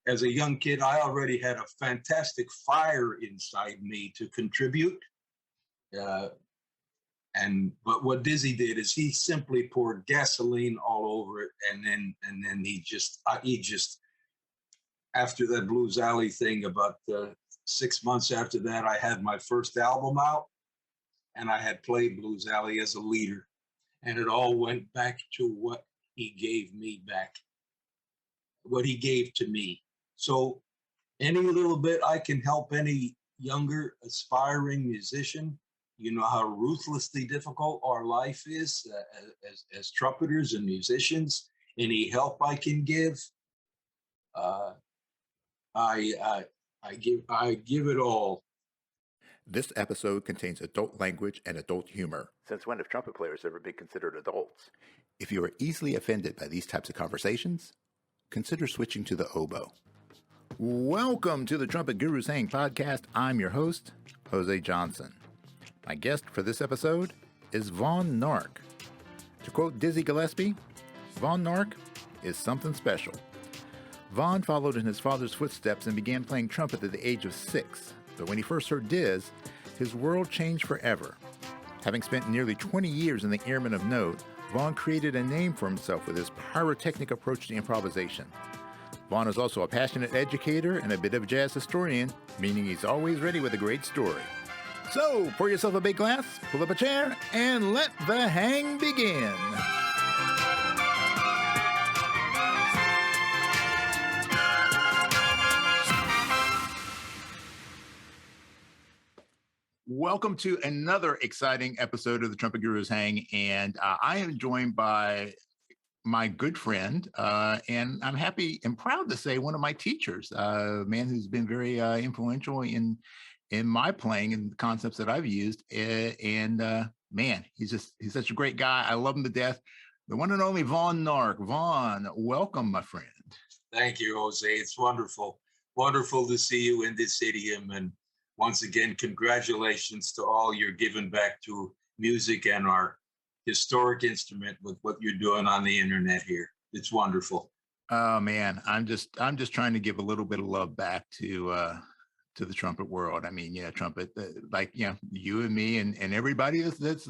as a young kid, I already had a fantastic fire inside me to contribute. Uh, but what Dizzy did is he simply poured gasoline all over it, and then he just after that Blues Alley thing, about 6 months after that, I had my first album out, and I had played Blues Alley as a leader, and it all went back to what he gave me back, what he gave to me. So any little bit I can help any younger aspiring musician. You know how ruthlessly difficult our life is as trumpeters and musicians. Any help I can give, uh, I give it all. This episode contains adult language and adult humor. Since when have trumpet players ever been considered adults? If you are easily offended by these types of conversations, consider switching to the oboe. Welcome to the Trumpet Gurus Hang podcast. I'm your host, Jose Johnson. My guest for this episode is Vaughn Nark. To quote Dizzy Gillespie, Vaughn Nark is something special. Vaughn followed in his father's footsteps and began playing trumpet at the age of 6. But when he first heard Diz, his world changed forever. Having spent nearly 20 years in the Airmen of Note, Vaughn created a name for himself with his pyrotechnic approach to improvisation. Vaughn is also a passionate educator and a bit of a jazz historian, meaning he's always ready with a great story. So, pour yourself a big glass, pull up a chair, and let the hang begin. Welcome to another exciting episode of the Trumpet Gurus Hang, and I am joined by my good friend, and I'm happy and proud to say one of my teachers, a man who's been very influential in my playing and the concepts that I've used. Man, he's such a great guy. I love him to death. The one and only Vaughn Nark. Vaughn, welcome, my friend. Thank you, Jose. It's wonderful to see you in this idiom, and once again, congratulations to all you're giving back to music and our historic instrument with what you're doing on the internet here. It's wonderful. Oh man, I'm just trying to give a little bit of love back to the trumpet world. I mean, yeah, trumpet, like, you know, you and me and everybody that's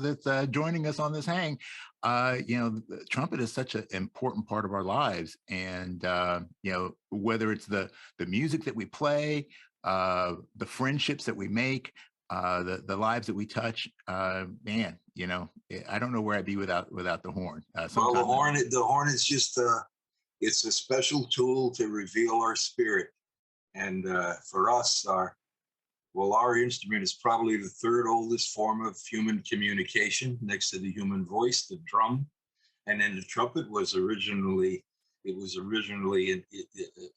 joining us on this hang. The trumpet is such an important part of our lives, and whether it's the music that we play, the friendships that we make, the lives that we touch, man, you know, I don't know where I'd be without the horn. Well, the horn is just it's a special tool to reveal our spirit, and for us, our instrument is probably the third oldest form of human communication, next to the human voice, the drum, and then the trumpet was originally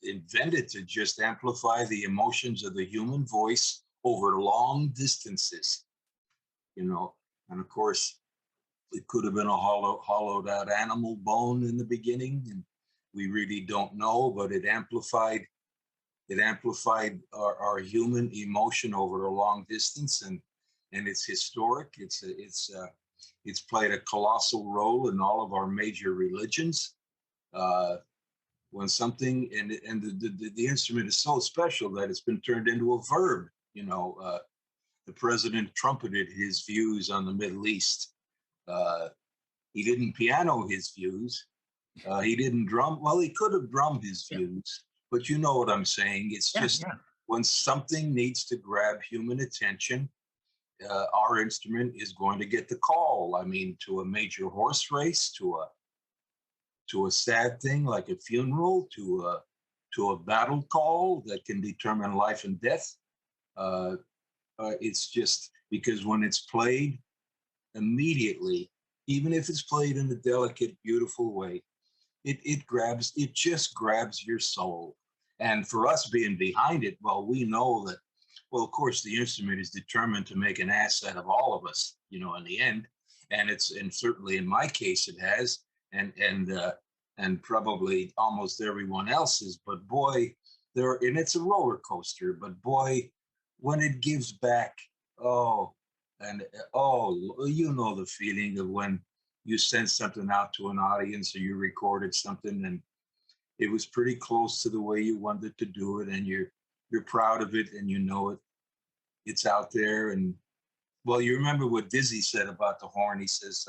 invented to just amplify the emotions of the human voice over long distances, you know. And of course, it could have been a hollowed out animal bone in the beginning, and we really don't know, but it amplified our human emotion over a long distance, and it's historic. It's played a colossal role in all of our major religions. When something and the instrument is so special that it's been turned into a verb. You know, the president trumpeted his views on the Middle East. He didn't piano his views. He didn't drum. Well, he could have drummed his views, but you know what I'm saying. It's just when something needs to grab human attention, our instrument is going to get the call. I mean, to a major horse race, to a sad thing like a funeral, to a battle call that can determine life and death. It's just because when it's played immediately, even if it's played in a delicate, beautiful way, it just grabs your soul. And for us being behind it, well, we know that, well, of course, the instrument is determined to make an asset of all of us, you know, in the end. And certainly in my case, it has, and probably almost everyone else's. But boy, and it's a roller coaster. But boy, when it gives back, you know the feeling of when you send something out to an audience or you recorded something it was pretty close to the way you wanted to do it, and you're proud of it, and you know it. It's out there, and well, you remember what Dizzy said about the horn. He says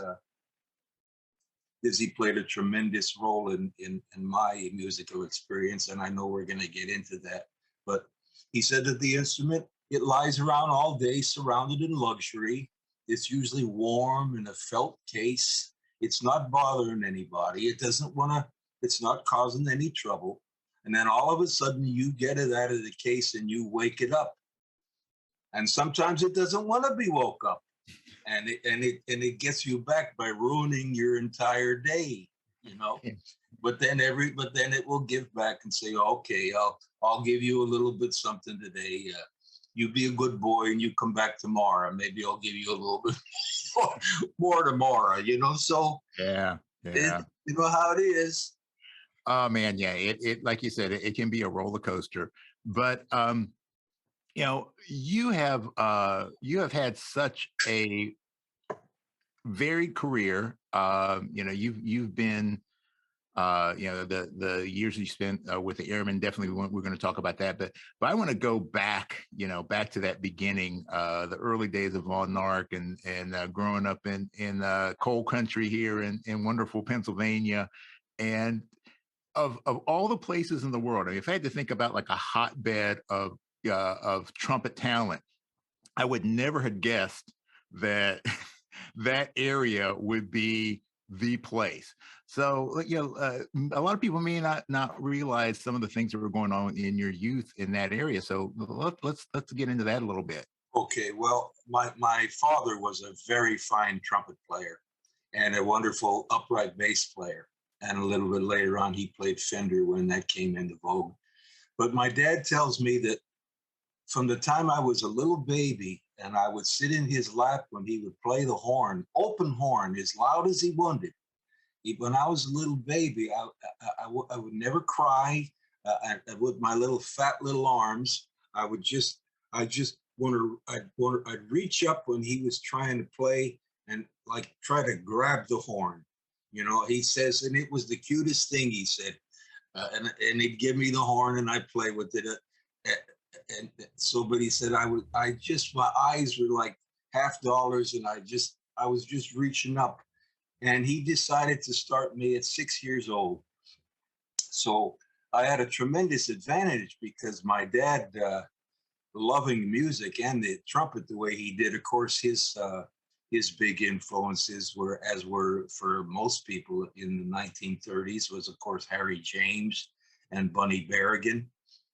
Dizzy played a tremendous role in my musical experience, and I know we're going to get into that. But he said that the instrument, it lies around all day, surrounded in luxury. It's usually warm in a felt case. It's not bothering anybody. It doesn't want to. It's not causing any trouble. And then all of a sudden, you get it out of the case and you wake it up. And sometimes it doesn't want to be woke up, and it gets you back by ruining your entire day, you know. But then it will give back and say, okay, I'll give you a little bit something today. You be a good boy and you come back tomorrow. Maybe I'll give you a little bit more tomorrow, you know. So Yeah. you know how it is. Oh man, yeah. It like you said, it can be a roller coaster. But you have had such a varied career. You've been the years you spent with the Airmen. Definitely, we're going to talk about that. But I want to go back, back to that beginning, the early days of Vaughn Nark and growing up in coal country here in wonderful Pennsylvania, and of all the places in the world. I mean, if I had to think about like a hotbed of trumpet talent, I would never have guessed that that area would be the place. So, a lot of people may not realize some of the things that were going on in your youth in that area. So let's get into that a little bit. Okay, well, my father was a very fine trumpet player and a wonderful upright bass player. And a little bit later on, he played Fender when that came into vogue. But my dad tells me that from the time I was a little baby and I would sit in his lap when he would play the horn, open horn, as loud as he wanted. When I was a little baby, I would never cry. With my little fat little arms, I just I'd reach up when he was trying to play and like try to grab the horn. You know, he says, and it was the cutest thing, he said. And he'd give me the horn and I'd play with it. And so, but he said, my eyes were like $50 and I was just reaching up. And he decided to start me at 6 years old. So I had a tremendous advantage because my dad, loving music and the trumpet the way he did, of course, his big influences were for most people in the 1930s was, of course, Harry James and Bunny Berrigan.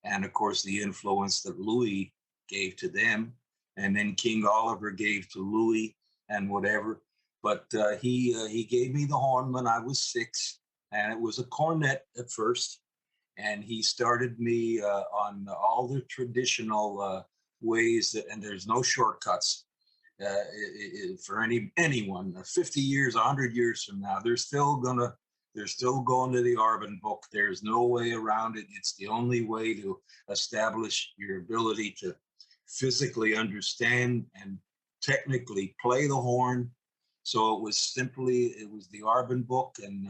And of course, the influence that Louis gave to them. And then King Oliver gave to Louis and whatever. But he gave me the horn when I was 6, and it was a cornet at first. And he started me on all the traditional ways and there's no shortcuts for anyone. 50 years, 100 years from now, they're still going to the Arban book. There's no way around it. It's the only way to establish your ability to physically understand and technically play the horn. So it was the Arban book, and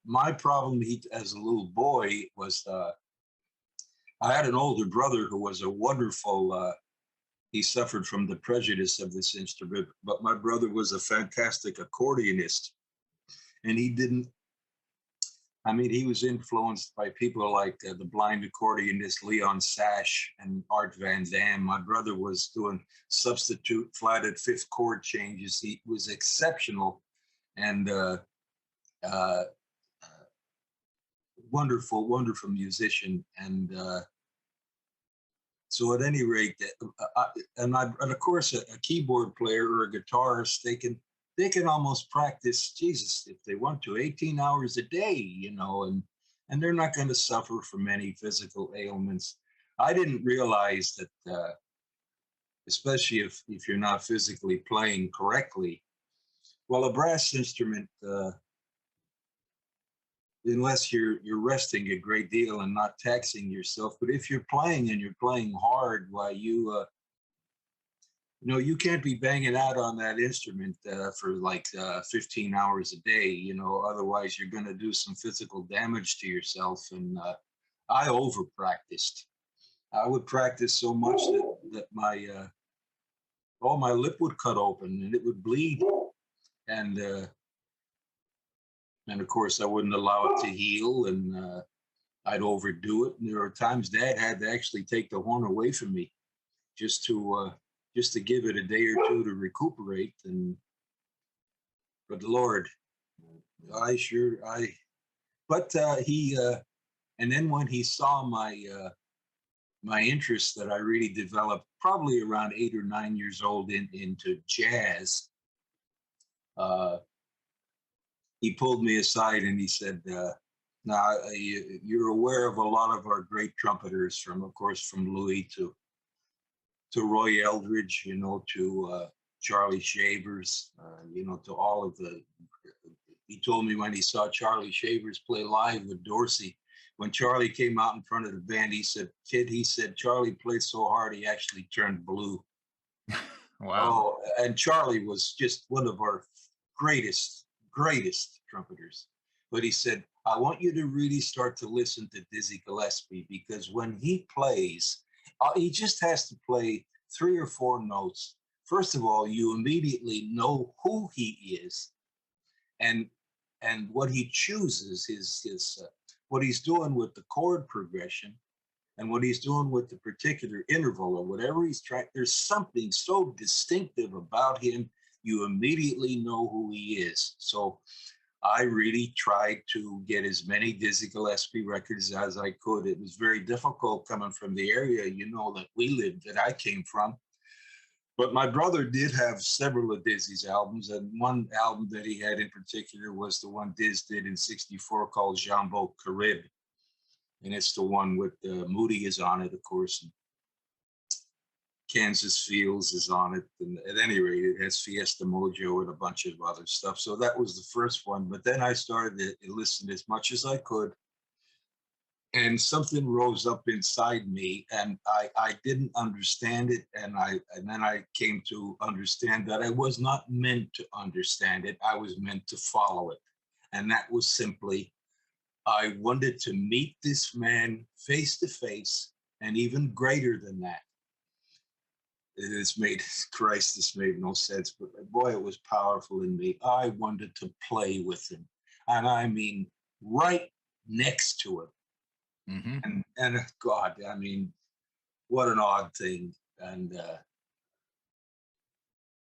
my problem as a little boy was I had an older brother who was a wonderful. He suffered from the prejudice of this instrument, but my brother was a fantastic accordionist, and he didn't. I mean, he was influenced by people like the blind accordionist Leon Sash and Art Van Dam. My brother was doing substitute flatted fifth chord changes. He was exceptional and wonderful, wonderful musician. And so at any rate, and of course, a keyboard player or a guitarist, they can almost practice, Jesus, if they want to, 18 hours a day, and they're not going to suffer from any physical ailments. I didn't realize that, especially if you're not physically playing correctly, well, a brass instrument, unless you're resting a great deal and not taxing yourself, but if you're playing and you're playing hard, why You know, you can't be banging out on that instrument for like 15 hours a day, you know, otherwise you're going to do some physical damage to yourself. And I over practiced. I would practice so much that my oh, my lip would cut open and it would bleed. And of course, I wouldn't allow it to heal, and I'd overdo it. And there were times Dad had to actually take the horn away from me just to give it a day or two to recuperate. And but Lord, I but he and then when he saw my interest that I really developed probably around 8 or 9 years old into jazz, uh, he pulled me aside and he said, "Now you're aware of a lot of our great trumpeters, from of course from Louis to Roy Eldridge, you know, to Charlie Shavers, you know, to all of the." He told me when he saw Charlie Shavers play live with Dorsey, when Charlie came out in front of the band, he said, "Kid," he said, "Charlie played so hard he actually turned blue." Wow. Oh, and Charlie was just one of our greatest trumpeters. But he said, "I want you to really start to listen to Dizzy Gillespie, because when he plays, he just has to play 3 or 4 notes. First of all, you immediately know who he is, and what he chooses, his what he's doing with the chord progression, and what he's doing with the particular interval or whatever he's trying. There's something so distinctive about him. You immediately know who he is." So I really tried to get as many Dizzy Gillespie records as I could. It was very difficult coming from the area, you know, that we lived, that I came from. But my brother did have several of Dizzy's albums, and one album that he had in particular was the one Diz did in '64 called Jambo Carib. And it's the one with Moody is on it, of course. And Kansas Fields is on it. And at any rate, it has Fiesta Mojo and a bunch of other stuff. So that was the first one. But then I started to listen as much as I could. And something rose up inside me, and I didn't understand it. And then I came to understand that I was not meant to understand it. I was meant to follow it. And that was simply, I wanted to meet this man face to face, and even greater than that. It's made, Christ, this made no sense, but boy, it was powerful in me. I wanted to play with him. And I mean, right next to him. Mm-hmm. And God, I mean, what an odd thing. And,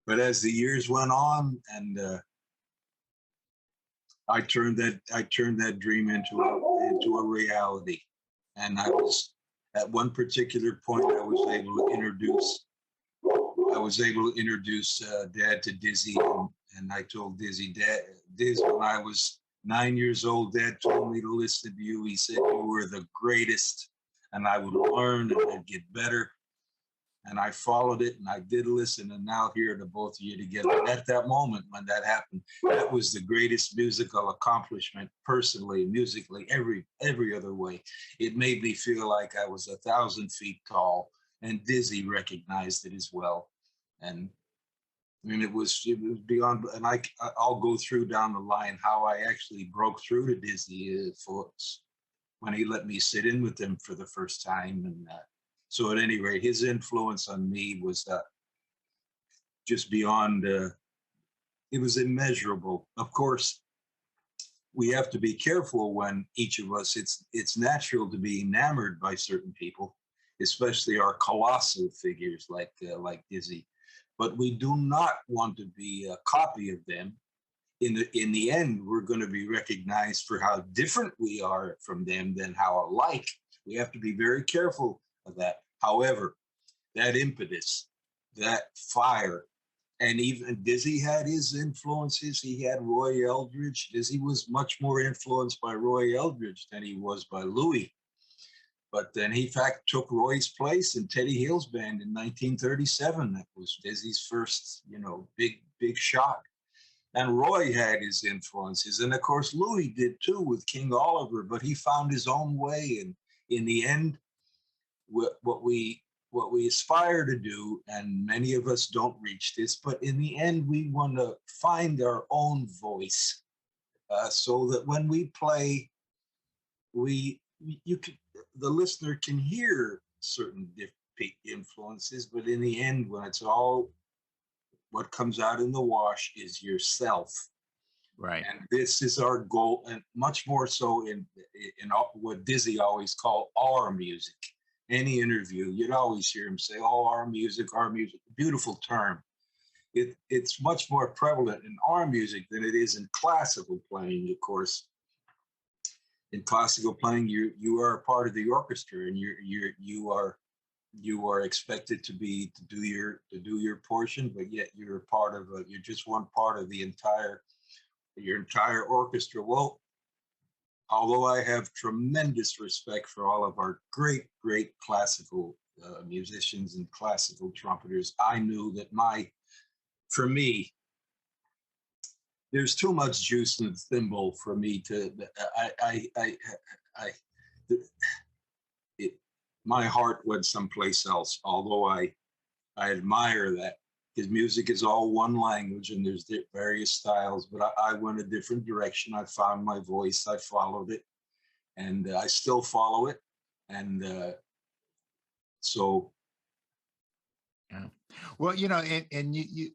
but as the years went on, and I turned that dream into a reality. And I was, at one particular point, I was able to introduce Dad to Dizzy, and I told Dizzy, Diz, when I was 9 years old, Dad told me to listen to you. He said you were the greatest, and I would learn and I'd get better. And I followed it, and I did listen, and now here the both of you together. And at that moment when that happened, that was the greatest musical accomplishment, personally, musically, every other way. It made me feel like I was 1,000 feet tall, and Dizzy recognized it as well. And I mean, it was beyond. And I'll go through down the line how I actually broke through to Dizzy for when he let me sit in with him for the first time. And so at any rate, his influence on me was just beyond, it was immeasurable. Of course, we have to be careful when each of us, it's natural to be enamored by certain people, especially our colossal figures like Dizzy. But we do not want to be a copy of them. In the end, we're going to be recognized for how different we are from them than how alike. We have to be very careful of that. However, that impetus, that fire, and even Dizzy had his influences. He had Roy Eldridge. Dizzy was much more influenced by Roy Eldridge than he was by Louis. But then he, in fact, took Roy's place in Teddy Hill's band in 1937. That was Dizzy's first, you know, big shot. And Roy had his influences. And of course, Louis did too with King Oliver, but he found his own way. And in the end, what we what we aspire to do, and many of us don't reach this, but in the end, we want to find our own voice, so that when we play, we you can the listener can hear certain influences, but in the end, when it's all what comes out in the wash is yourself. Right. And this is our goal, and much more so in what Dizzy always called our music. Any interview, you'd always hear him say, "Oh, our music, our music." Beautiful term. It's much more prevalent in our music than it is in classical playing. Of course, in classical playing, you are a part of the orchestra, and you are expected to do your portion, but yet you're just one part of your entire orchestra. Well, although I have tremendous respect for all of our great classical musicians and classical trumpeters, I knew that for me, there's too much juice in the thimble for me to. I it, my heart went someplace else. Although I admire that, because music is all one language and there's various styles, but I went a different direction. I found my voice. I followed it, and I still follow it. And so, Yeah. Well, and you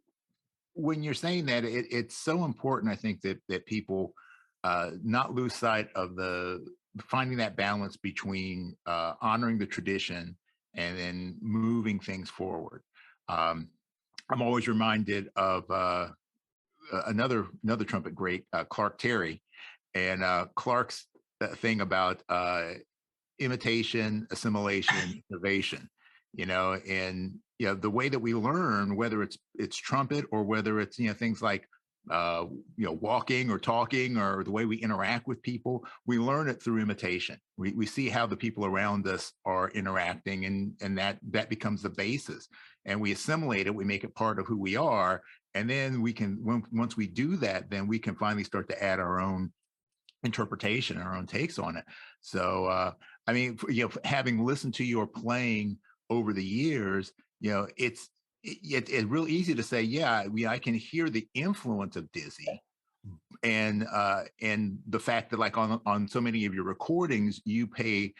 when you're saying that, it's so important, I think, that people not lose sight of the finding that balance between honoring the tradition and then moving things forward. Um, I'm always reminded of another trumpet great, Clark Terry, and Clark's thing about imitation, assimilation, innovation. And the way that we learn, whether it's trumpet or whether it's things like walking or talking or the way we interact with people, we learn it through imitation. We see how the people around us are interacting, and that becomes the basis, and we assimilate it. We make it part of who we are, and then once we do that, then we can finally start to add our own interpretation, our own takes on it. So I mean, having listened to your playing over the years, it's real easy to say, yeah, I can hear the influence of Dizzy, and the fact that, like, on so many of your recordings, you pay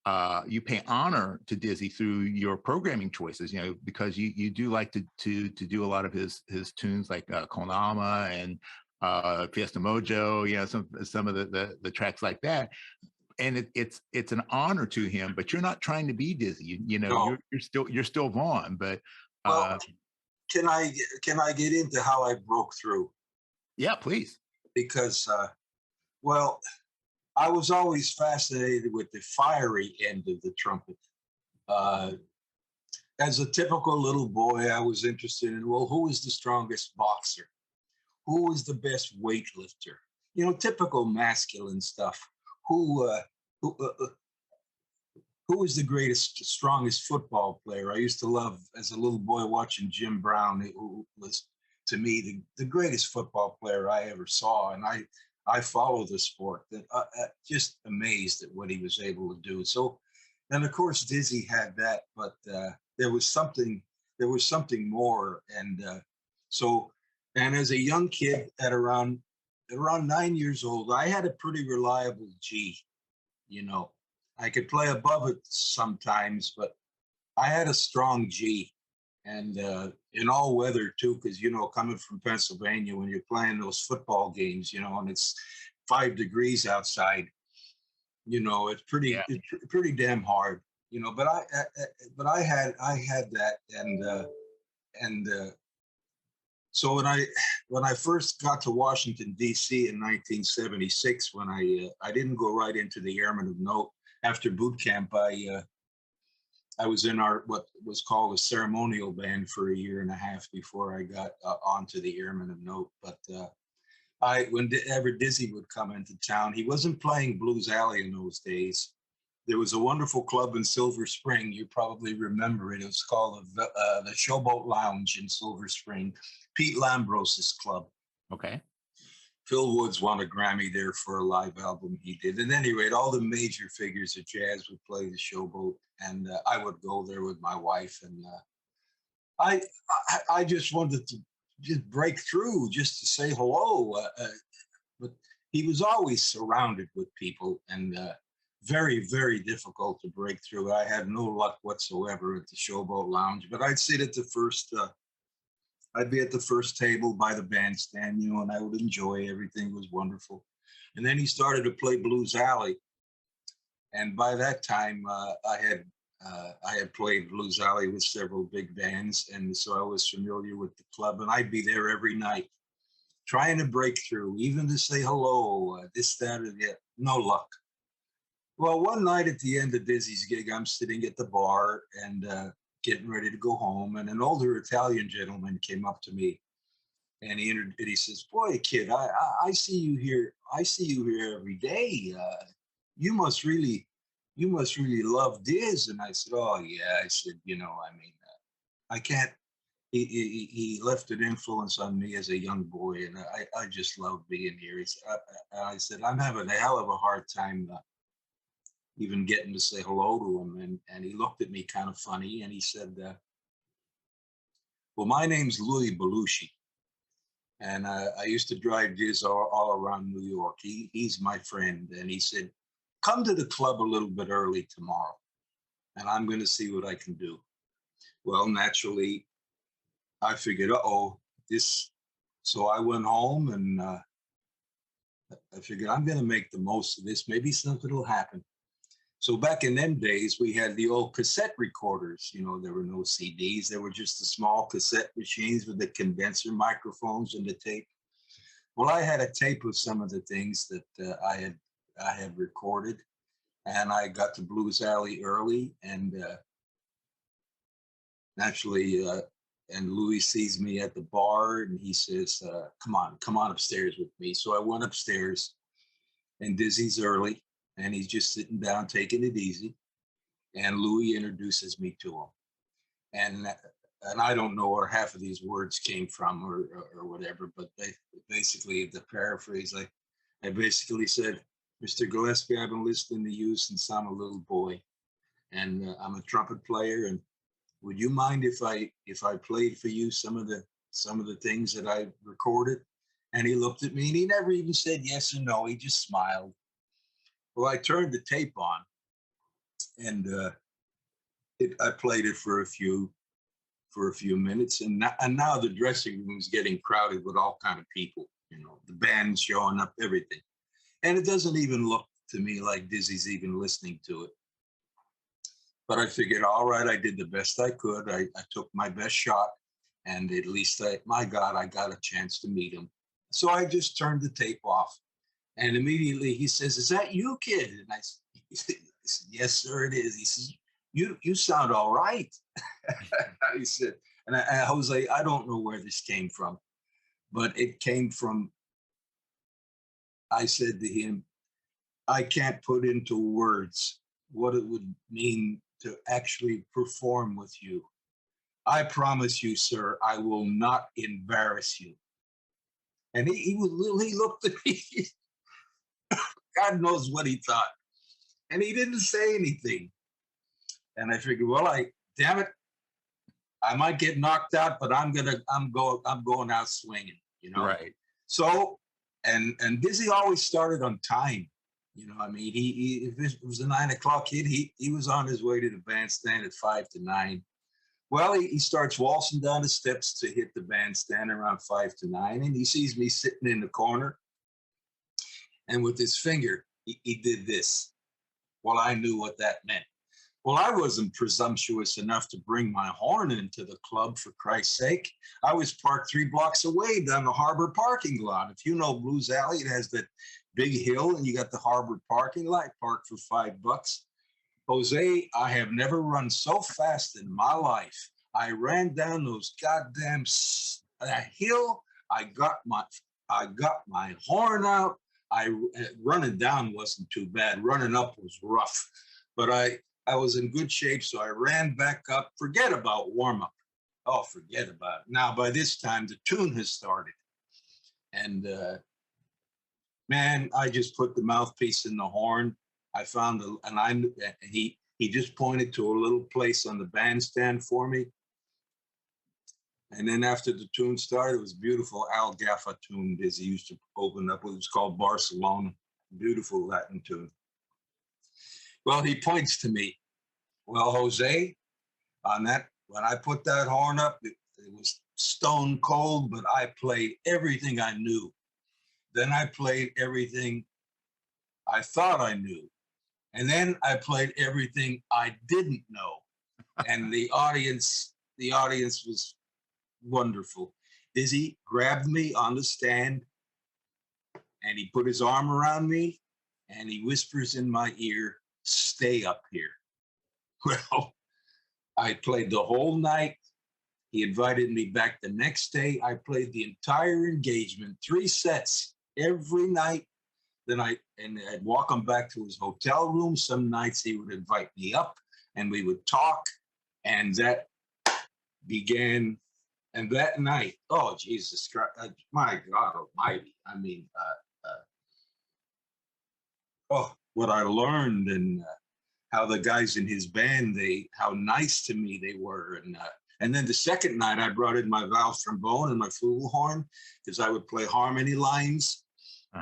honor to Dizzy through your programming choices, because you do like to do a lot of his tunes, like Konama and Fiesta Mojo, some of the tracks like that. And it's an honor to him, but you're not trying to be Dizzy. no. You're still Vaughn. But Well, can I get into how I broke through? yeah, please. Because well, I was always fascinated with the fiery end of the trumpet. Uh, as a typical little boy, I was interested in, well, who is the strongest boxer? Who is the best weightlifter? Typical masculine stuff. Who uh, who uh, uh, who is the greatest, strongest football player? I used to love, as a little boy, watching Jim Brown, who was, to me, the greatest football player I ever saw. And I follow the sport, that just amazed at what he was able to do. So, and of course, Dizzy had that, but there was something more. And so, and as a young kid, at around 9 years old, I had a pretty reliable G. You know, I could play above it sometimes, but I had a strong G, and in all weather too, because coming from Pennsylvania, when you're playing those football games, and it's 5 degrees outside, it's Yeah. pretty damn hard, But I had that, and so when I first got to Washington D.C. in 1976, when I didn't go right into the Airmen of Note after boot camp, I was in what was called a ceremonial band for a year and a half before I got onto the Airmen of Note. But whenever Dizzy would come into town, he wasn't playing Blues Alley in those days. There was a wonderful club in Silver Spring. You probably remember it. It was called the Showboat Lounge in Silver Spring, Pete Lambros's club. Okay. Phil Woods won a Grammy there for a live album he did. And anyway, all the major figures of jazz would play the Showboat, and I would go there with my wife. And I, I just wanted to just break through, just to say hello. But he was always surrounded with people, and very, very difficult to break through. I had no luck whatsoever at the Showboat Lounge, but I'd sit at the first. I'd be at the first table by the bandstand, you know, and I would enjoy everything. Was wonderful. And then he started to play Blues Alley, and by that time, I had played Blues Alley with several big bands, and so I was familiar with the club, and I'd be there every night, trying to break through, even to say hello, this, that, or that. No luck. Well, one night at the end of Dizzy's gig, I'm sitting at the bar and getting ready to go home, and an older Italian gentleman came up to me, and he says, "Boy, kid, I see you here. I see you here every day. You must really, you must really love Diz." And I said, "Oh yeah." I said, "You know, I mean, I can't." He left an influence on me as a young boy, and I just love being here. I said, "I'm having a hell of a hard time." Even getting to say hello to him. And he looked at me kind of funny, and he said, "Well, my name's Louis Belushi, and I used to drive Diz all around New York. He's my friend." And he said, "Come to the club a little bit early tomorrow, and I'm going to see what I can do." Well, naturally, I figured, uh-oh, this. So I went home, and I figured I'm going to make the most of this. Maybe something will happen. So back in them days, we had the old cassette recorders. You know, there were no CDs. There were just the small cassette machines with the condenser microphones and the tape. Well, I had a tape of some of the things that I had recorded, and I got to Blues Alley early, and naturally, and Louis sees me at the bar, and he says, come on upstairs with me." So I went upstairs, and Dizzy's early, and he's just sitting down, taking it easy. And Louis introduces me to him. And I don't know where half of these words came from or whatever, but basically the paraphrase, I basically said, "Mr. Gillespie, I've been listening to you since I'm a little boy, and I'm a trumpet player. And would you mind if I played for you some of the things that I recorded?" And he looked at me, and he never even said yes or no. He just smiled. Well, I turned the tape on, and I played it for a few minutes, and now the dressing room is getting crowded with all kind of people. You know, the band's showing up, everything, and it doesn't even look to me like Dizzy's even listening to it. But I figured, all right, I did the best I could. I took my best shot, and at least my God, I got a chance to meet him. So I just turned the tape off, and immediately he says, "Is that you, kid?" And I said, "Yes, sir, it is." He says, "You sound all right." He said, and Jose, I don't know where this came from, but it came from, I said to him, "I can't put into words what it would mean to actually perform with you. I promise you, sir, I will not embarrass you." And he looked at me, God knows what he thought. And he didn't say anything. And I figured, well, damn it, I might get knocked out, but I'm going out swinging, you know. Right. So, and Dizzy always started on time. You know, I mean, he if it was a 9 o'clock hit, he was on his way to the bandstand at 5 to 9. Well, he starts waltzing down the steps to hit the bandstand around 5 to 9, and he sees me sitting in the corner, and with his finger, he did this. Well, I knew what that meant. Well, I wasn't presumptuous enough to bring my horn into the club, for Christ's sake. I was parked 3 blocks away down the harbor parking lot. If you know Blues Alley, it has that big hill, and you got the harbor parking lot, parked for $5. Jose, I have never run so fast in my life. I ran down those goddamn hill. I got my horn out. Running down wasn't too bad. Running up was rough, but I was in good shape, so I ran back up. Forget about warm-up. Oh, forget about it. Now, by this time, the tune has started. And Man, I just put the mouthpiece in the horn. I found he just pointed to a little place on the bandstand for me. And then after the tune started, it was beautiful Al Gaffa tune Dizzy used to open up. It was called Barcelona. Beautiful Latin tune. Well, he points to me. Well, Jose, on that, when I put that horn up, it was stone cold, but I played everything I knew. Then I played everything I thought I knew. And then I played everything I didn't know. And the audience was wonderful. Dizzy grabbed me on the stand and he put his arm around me and he whispers in my ear, "Stay up here." Well, I played the whole night. He invited me back the next day. I played the entire engagement, 3 sets every night. Then I'd walk him back to his hotel room. Some nights he would invite me up and we would talk. And that began. And that night, oh, Jesus Christ, my God almighty. I mean, what I learned and how the guys in his band, how nice to me they were. And then the second night I brought in my valve trombone and my flugelhorn because I would play harmony lines.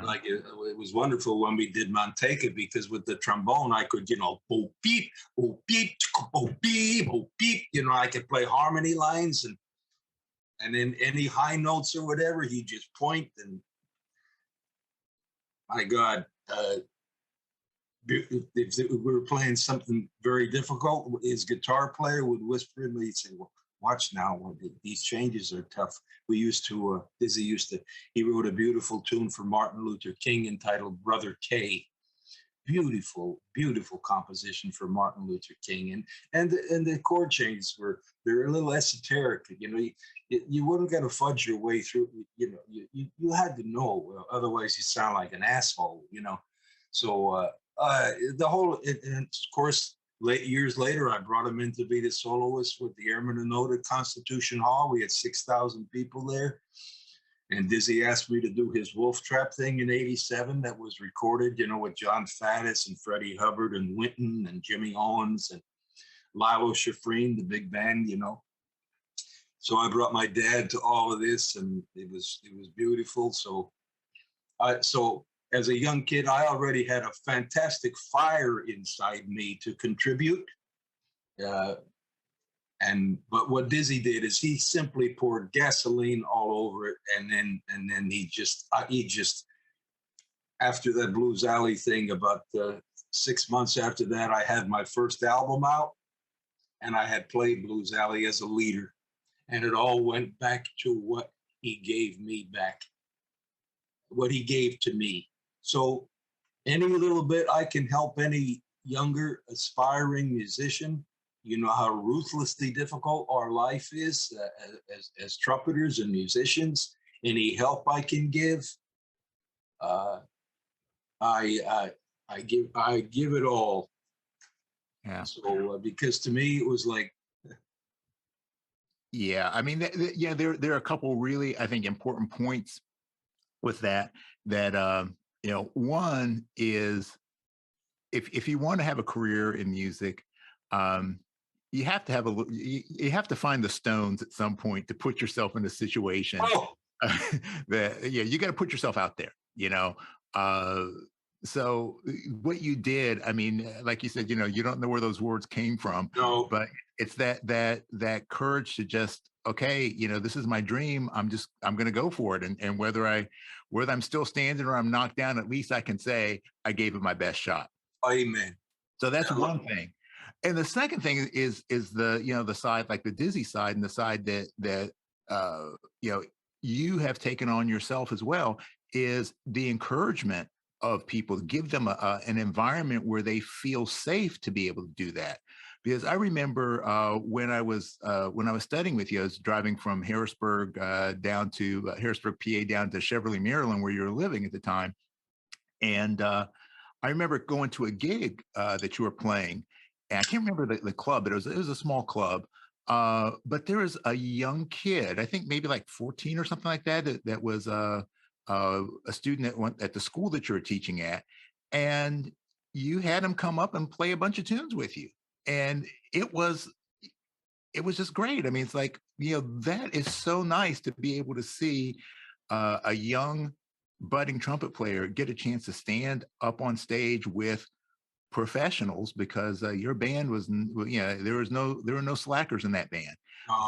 Like it was wonderful when we did Manteca because with the trombone I could, boop beep, boop beep, boop beep, boop beep. I could play harmony lines and then any high notes or whatever, he just point and my God, if we were playing something very difficult, his guitar player would whisper in me, he'd say, "Well, watch now, these changes are tough." Dizzy he wrote a beautiful tune for Martin Luther King entitled Brother K. Beautiful, beautiful composition for Martin Luther King. And the chord changes they're a little esoteric. You wouldn't get to fudge your way through, you had to know, otherwise you sound like an asshole, So the whole, and of course, years later, I brought him in to be the soloist with the Airmen of Note at Constitution Hall. We had 6,000 people there. And Dizzy asked me to do his Wolf Trap thing in '87 that was recorded, with John Faddis and Freddie Hubbard and Wynton and Jimmy Owens and Lilo Schifrin, the big band, So I brought my dad to all of this and it was beautiful. So as a young kid, I already had a fantastic fire inside me to contribute. But what Dizzy did is he simply poured gasoline all over it, and then he just after that Blues Alley thing, about 6 months after that, I had my first album out, and I had played Blues Alley as a leader, and it all went back to what he gave me back, what he gave to me. So any little bit I can help any younger aspiring musician. You know how ruthlessly difficult our life is as trumpeters and musicians. Any help I can give, I give it all. Yeah. So because to me it was like. Yeah, I mean, there are a couple really, I think, important points with that. One is if you want to have a career in music, you have to you have to find the stones at some point to put yourself in a situation that you got to put yourself out there, so what you did, I mean, like you said, you don't know where those words came from, No. but it's that courage to just, okay, this is my dream. I'm going to go for it. And whether I'm still standing or I'm knocked down, at least I can say I gave it my best shot. Amen. So that's one thing. And the second thing is the the side, like the Dizzy side, and the side that you have taken on yourself as well, is the encouragement of people. Give them an environment where they feel safe to be able to do that. Because I remember when I was studying with you, I was driving from Harrisburg down to Harrisburg, PA, down to Cheverly, Maryland, where you were living at the time, and I remember going to a gig that you were playing, and I can't remember the club, but it was a small club. But there was a young kid, I think maybe like 14 or something like that, that was a student at the school that you're teaching at, and you had him come up and play a bunch of tunes with you, and it was just great. I mean, it's like, that is so nice to be able to see a young budding trumpet player get a chance to stand up on stage with professionals, because your band was, there were no slackers in that band.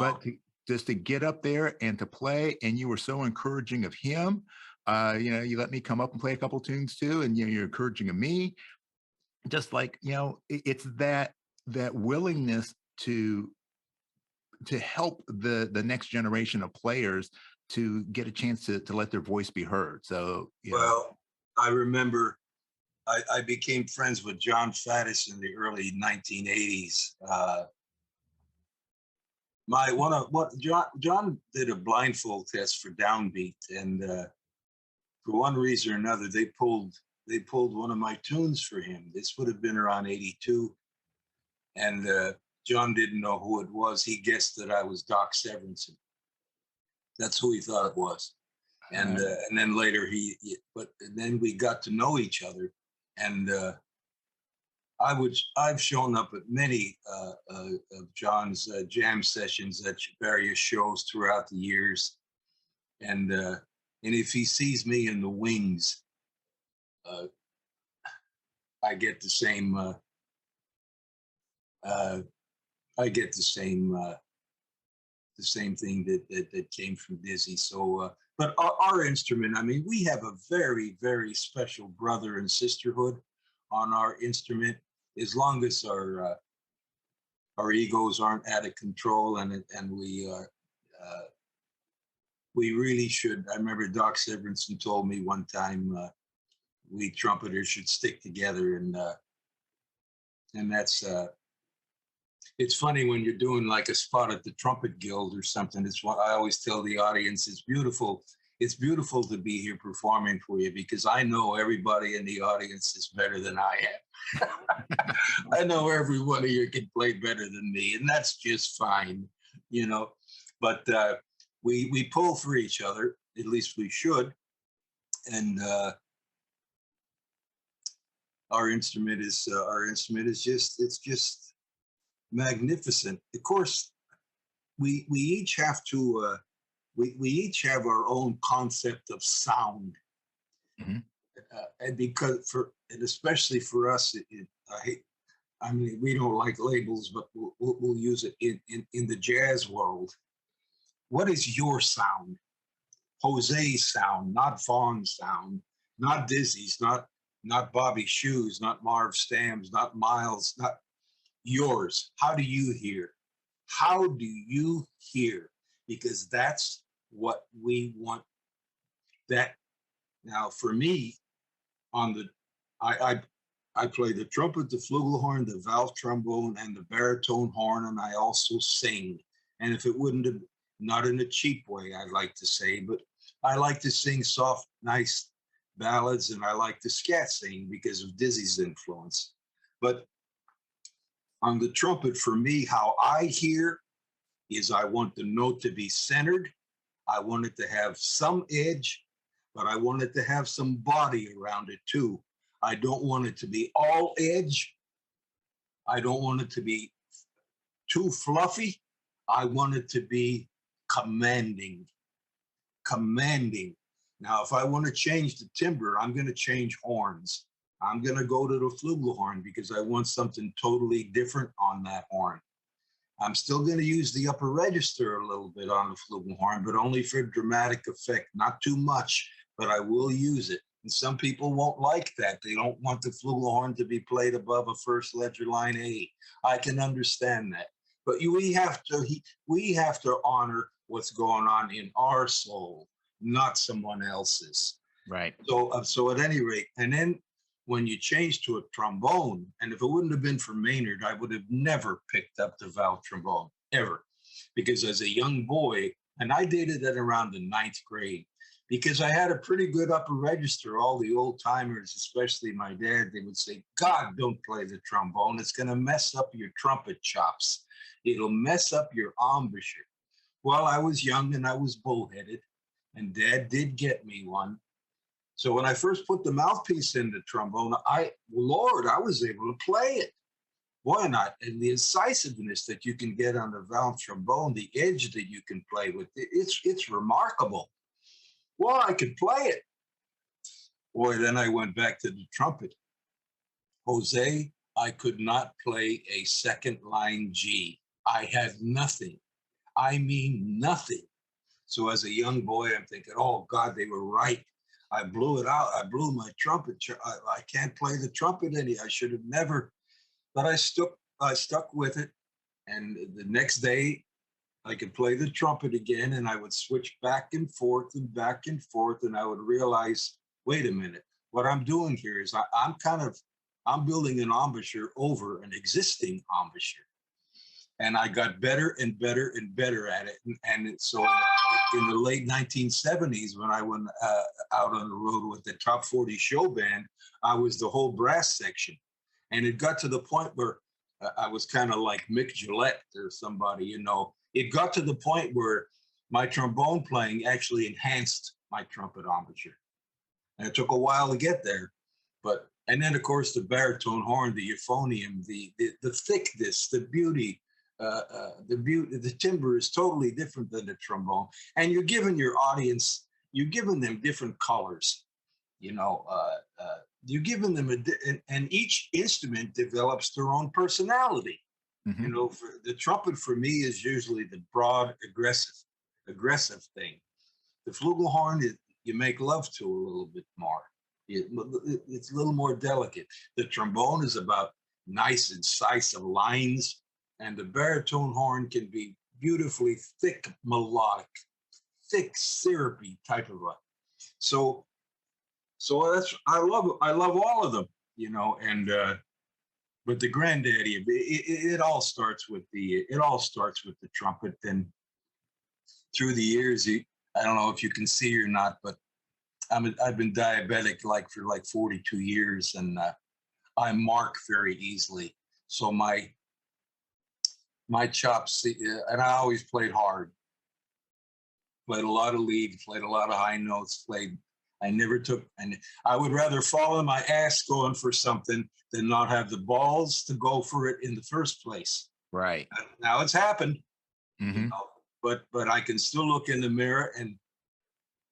But just to get up there and to play, and you were so encouraging of him. You let me come up and play a couple tunes too, and you're encouraging of me. Just like, it's that willingness to help the next generation of players to get a chance to let their voice be heard. So, well, I remember I became friends with John Faddis in the early 1980s. John did a blindfold test for Downbeat, and for one reason or another, they pulled one of my tunes for him. This would have been around '82, and John didn't know who it was. He guessed that I was Doc Severinsen. That's who he thought it was. And then later and then we got to know each other, and I've shown up at many of John's jam sessions at various shows throughout the years, and if he sees me in the wings, I get the same. I get the same thing that came from Dizzy. So, but our instrument, I mean, we have a very, very special brother and sisterhood on our instrument. As long as our egos aren't out of control, and we really should. I remember Doc Severinsen told me one time we trumpeters should stick together, and that's. It's funny when you're doing like a spot at the Trumpet Guild or something. It's what I always tell the audience. It's beautiful. It's beautiful to be here performing for you, because I know everybody in the audience is better than I am. I know every one of you can play better than me, and that's just fine, But we pull for each other. At least we should. And our instrument is just magnificent. Of course, we each have to we each have our own concept of sound, and especially for us, I mean, we don't like labels, but we'll use it in the jazz world. What is your sound? Jose's sound, not Vaughn's sound, not Dizzy's, not Bobby Shoe's, not Marv Stam's, not Miles, not yours. How do you hear? How do you hear? Because that's what we want. That now for me, I play the trumpet, the flugelhorn, the valve trombone, and the baritone horn, and I also sing. And if it wouldn't have, not in a cheap way, I'd like to say, but I like to sing soft, nice ballads, and I like to scat sing because of Dizzy's influence. But on the trumpet, for me, how I hear is I want the note to be centered. I want it to have some edge, but I want it to have some body around it too. I don't want it to be all edge. I don't want it to be too fluffy. I want it to be commanding. Now, if I want to change the timbre, I'm going to change horns. I'm going to go to the flugelhorn because I want something totally different on that horn. I'm still going to use the upper register a little bit on the flugelhorn, but only for dramatic effect, not too much, but I will use it. And some people won't like that. They don't want the flugelhorn to be played above a first ledger line A. I can understand that. But we have to honor what's going on in our soul, not someone else's. Right. So at any rate, and then when you change to a trombone, and if it wouldn't have been for Maynard, I would have never picked up the valve trombone, ever. Because as a young boy, and I did it at around the 9th grade, because I had a pretty good upper register. All the old timers, especially my dad, they would say, God, don't play the trombone. It's going to mess up your trumpet chops. It'll mess up your embouchure. Well, I was young and I was bullheaded, and Dad did get me one. So when I first put the mouthpiece in the trombone, I was able to play it. Why not? And the incisiveness that you can get on the valve trombone, the edge that you can play with, it's remarkable. Well, I could play it. Boy, then I went back to the trumpet. Jose, I could not play a second line G. I had nothing. I mean, nothing. So as a young boy, I'm thinking, oh God, they were right. I blew it out. I blew my trumpet. I can't play the trumpet any. I should have never. But I stuck with it. And the next day, I could play the trumpet again, and I would switch back and forth and back and forth, and I would realize, wait a minute, what I'm doing here is I'm building an embouchure over an existing embouchure. And I got better and better and better at it. And so in the late 1970s, when I went out on the road with the Top 40 show band, I was the whole brass section. And it got to the point where I was kind of like Mick Gillette or somebody, you know. It got to the point where my trombone playing actually enhanced my trumpet embouchure. And it took a while to get there. And then, of course, the baritone horn, the euphonium, the thickness, the beauty, the timbre is totally different than the trombone. And you're giving your audience, you're giving them different colors, you know. You're giving them and each instrument develops their own personality. Mm-hmm. You know, the trumpet for me is usually the broad, aggressive thing. The flugelhorn, you make love to a little bit more. It's a little more delicate. The trombone is about nice, incisive lines, and the baritone horn can be beautifully thick, melodic, thick, syrupy type of a. So I love all of them, you know. And but the granddaddy of it all starts with the trumpet. And through the years, I don't know if you can see or not, but I've been diabetic for 42 years, and I mark very easily. So my chops, and I always played hard. Played a lot of lead, played a lot of high notes, I never took, and I would rather fall on my ass going for something than not have the balls to go for it in the first place. Right. Now it's happened, mm-hmm. You know, but I can still look in the mirror and,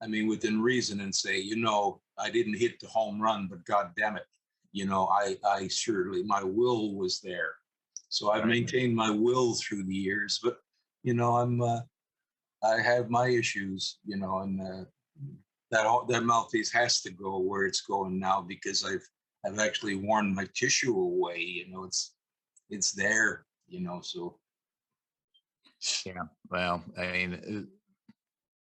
I mean, within reason, and say, you know, I didn't hit the home run, but God damn it, you know, I surely, my will was there. So I've maintained my will through the years, but, you know, I have my issues, you know, and that mouthpiece has to go where it's going now, because I've actually worn my tissue away, you know. It's there, you know. So yeah, well, I mean,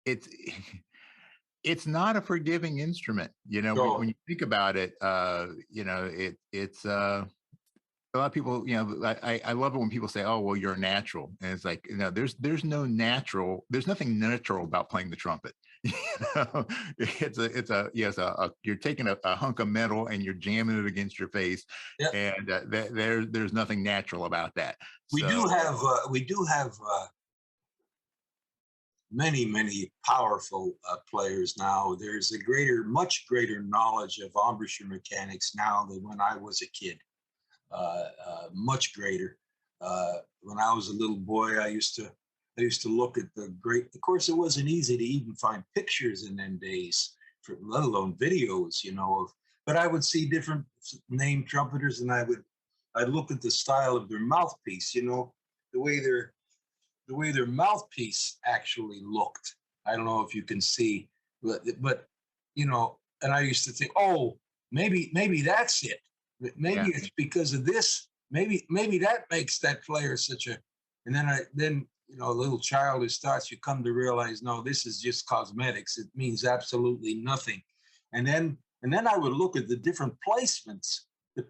it's not a forgiving instrument, you know. So, when you think about it, you know, it's a lot of people, you know, I love it when people say, oh, well, you're a natural. And it's like, you know, there's nothing natural about playing the trumpet. You know, you're taking a hunk of metal and you're jamming it against your face. yep. And there's nothing natural about that. We do have many powerful players now. There's much greater knowledge of embouchure mechanics now than when I was a kid. Much greater. When I was a little boy, I used to look at the great. Of course, it wasn't easy to even find pictures in them days, let alone videos, you know. But I would see different named trumpeters, and I'd look at the style of their mouthpiece, you know, the way their mouthpiece actually looked. I don't know if you can see, but you know, and I used to think, oh, maybe that's it. Maybe it's because of this. Maybe that makes that player such a. And then you know, a little child who starts, you come to realize, no, this is just cosmetics. It means absolutely nothing. And then I would look at the different placements, the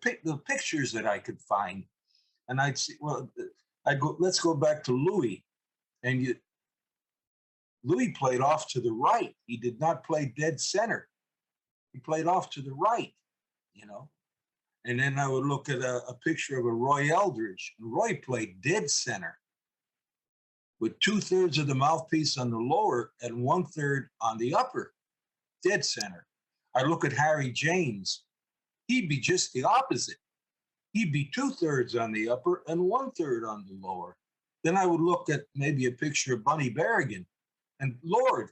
pictures that I could find, and I'd see. Well, let's go back to Louis, and Louis played off to the right. He did not play dead center. He played off to the right, you know. And then I would look at a picture of a Roy Eldridge. And Roy played dead center with 2/3 of the mouthpiece on the lower and 1/3 on the upper, dead center. I look at Harry James, he'd be just the opposite. He'd be 2/3 on the upper and 1/3 on the lower. Then I would look at maybe a picture of Bunny Berrigan, and Lord,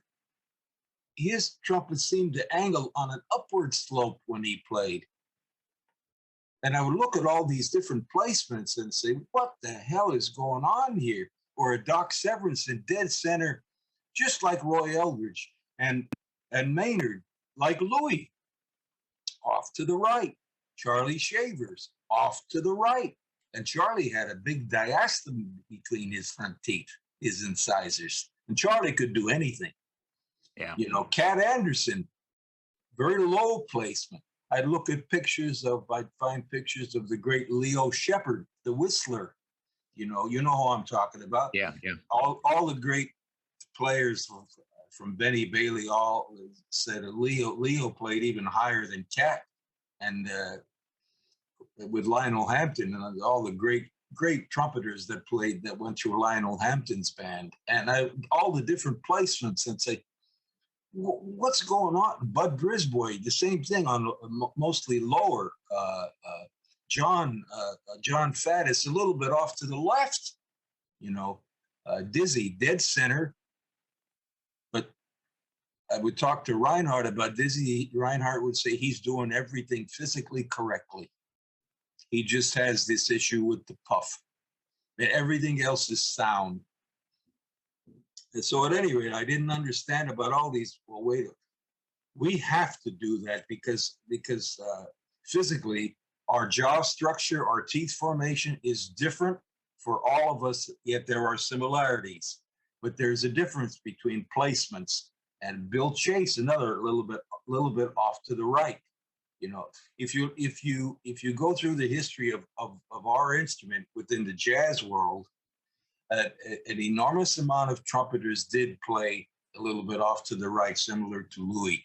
his trumpet seemed to angle on an upward slope when he played. And I would look at all these different placements and say, what the hell is going on here? Or a Doc Severinsen dead center, just like Roy Eldridge, and Maynard, like Louis, off to the right. Charlie Shavers, off to the right. And Charlie had a big diastole between his front teeth, his incisors. And Charlie could do anything. Yeah. You know, Cat Anderson, very low placement. I'd find pictures of the great Leo Shepard, the whistler. You know who I'm talking about. Yeah. All the great players from Benny Bailey all said Leo played even higher than Cat, and with Lionel Hampton and all the great trumpeters that went through Lionel Hampton's band, and all the different placements, and say, what's going on? Bud Brisbois, the same thing on mostly lower. John Faddis, a little bit off to the left. Dizzy, dead center. But I would talk to Reinhardt about Dizzy. Reinhardt would say he's doing everything physically correctly. He just has this issue with the puff. And everything else is sound. And so at any rate, I didn't understand about all these. Well, wait, we have to do that because physically our jaw structure, our teeth formation is different for all of us, yet there are similarities. But there's a difference between placements. And Bill Chase, another little bit off to the right. If you go through the history of our instrument within the jazz world, an enormous amount of trumpeters did play a little bit off to the right, similar to Louis.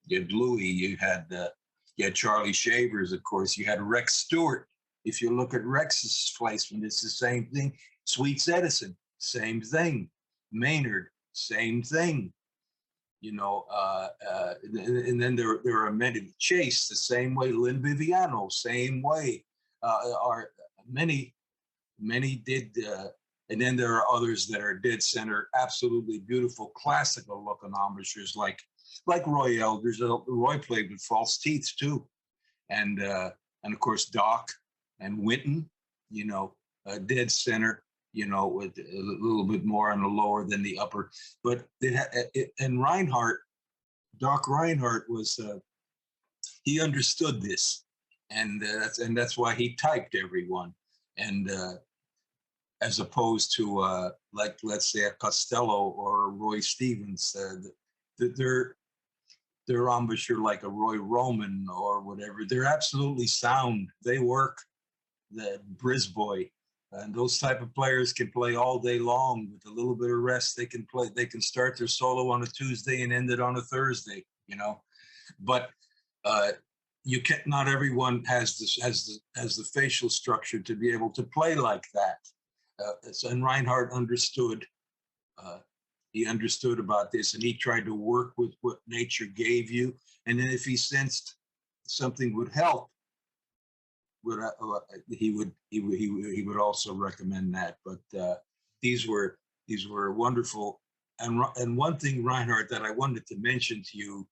You had Louis, you had Charlie Shavers, of course, you had Rex Stewart. If you look at Rex's placement, it's the same thing. Sweets Edison, same thing. Maynard, same thing. And then there are many. Chase, the same way. Lynn Viviano, same way. Are many did. And then there are others that are dead center, absolutely beautiful, classical looking embouchures, like Roy Eldridge. Roy played with false teeth too, and of course Doc and Winton. Dead center. With a little bit more on the lower than the upper. But and Reinhardt, Doc Reinhardt was he understood this, and that's why he typed everyone. And as opposed to like, let's say, a Costello or a Roy Stevens, their embouchure, like a Roy Roman or whatever, they're absolutely sound. They work. The Brisbois. And those type of players can play all day long with a little bit of rest. They can play. They can start their solo on a Tuesday and end it on a Thursday. But you can't. Not everyone has the facial structure to be able to play like that. And Reinhardt understood. He understood about this, and he tried to work with what nature gave you. And then if he sensed something would help, he would also recommend that. But these were wonderful. And one thing, Reinhardt, that I wanted to mention to you,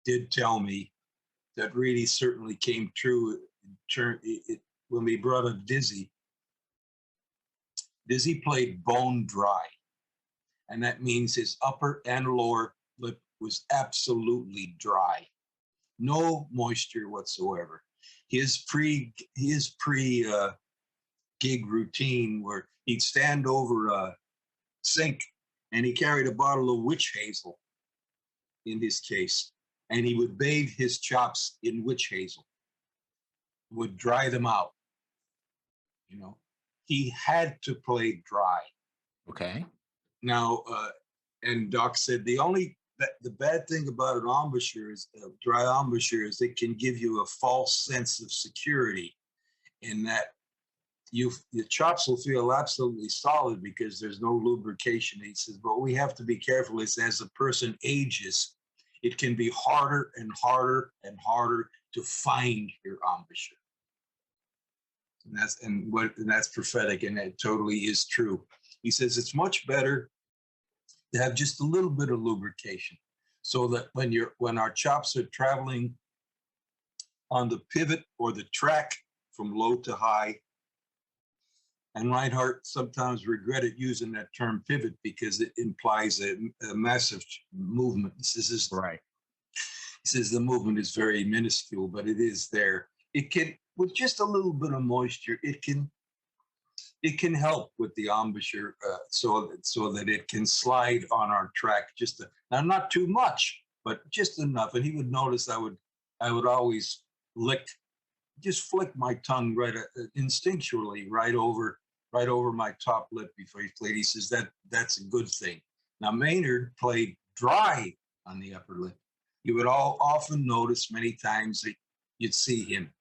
did tell me that really certainly came true when we brought up Dizzy. Dizzy played bone dry, and that means his upper and lower lip was absolutely dry, no moisture whatsoever. His pre gig routine, where he'd stand over a sink and he carried a bottle of witch hazel in his case, and he would bathe his chops in witch hazel, would dry them out. He had to play dry. Okay. Now, and Doc said the bad thing about an embouchure is dry embouchure is it can give you a false sense of security, in that your chops will feel absolutely solid because there's no lubrication. He says, but we have to be careful as a person ages, it can be harder and harder and harder to find your embouchure. And that's prophetic, and it totally is true. He says it's much better to have just a little bit of lubrication, so that when our chops are traveling on the pivot or the track from low to high, and Reinhardt sometimes regretted using that term pivot because it implies a massive movement. He says, Right. He says the movement is very minuscule, but it is there. It can, with just a little bit of moisture, it can help with the embouchure, so that it can slide on our track now not too much, but just enough. And he would notice I would always flick my tongue instinctually right over my top lip before he played. He says that's a good thing. Now Maynard played dry on the upper lip. You would often notice many times that you'd see him,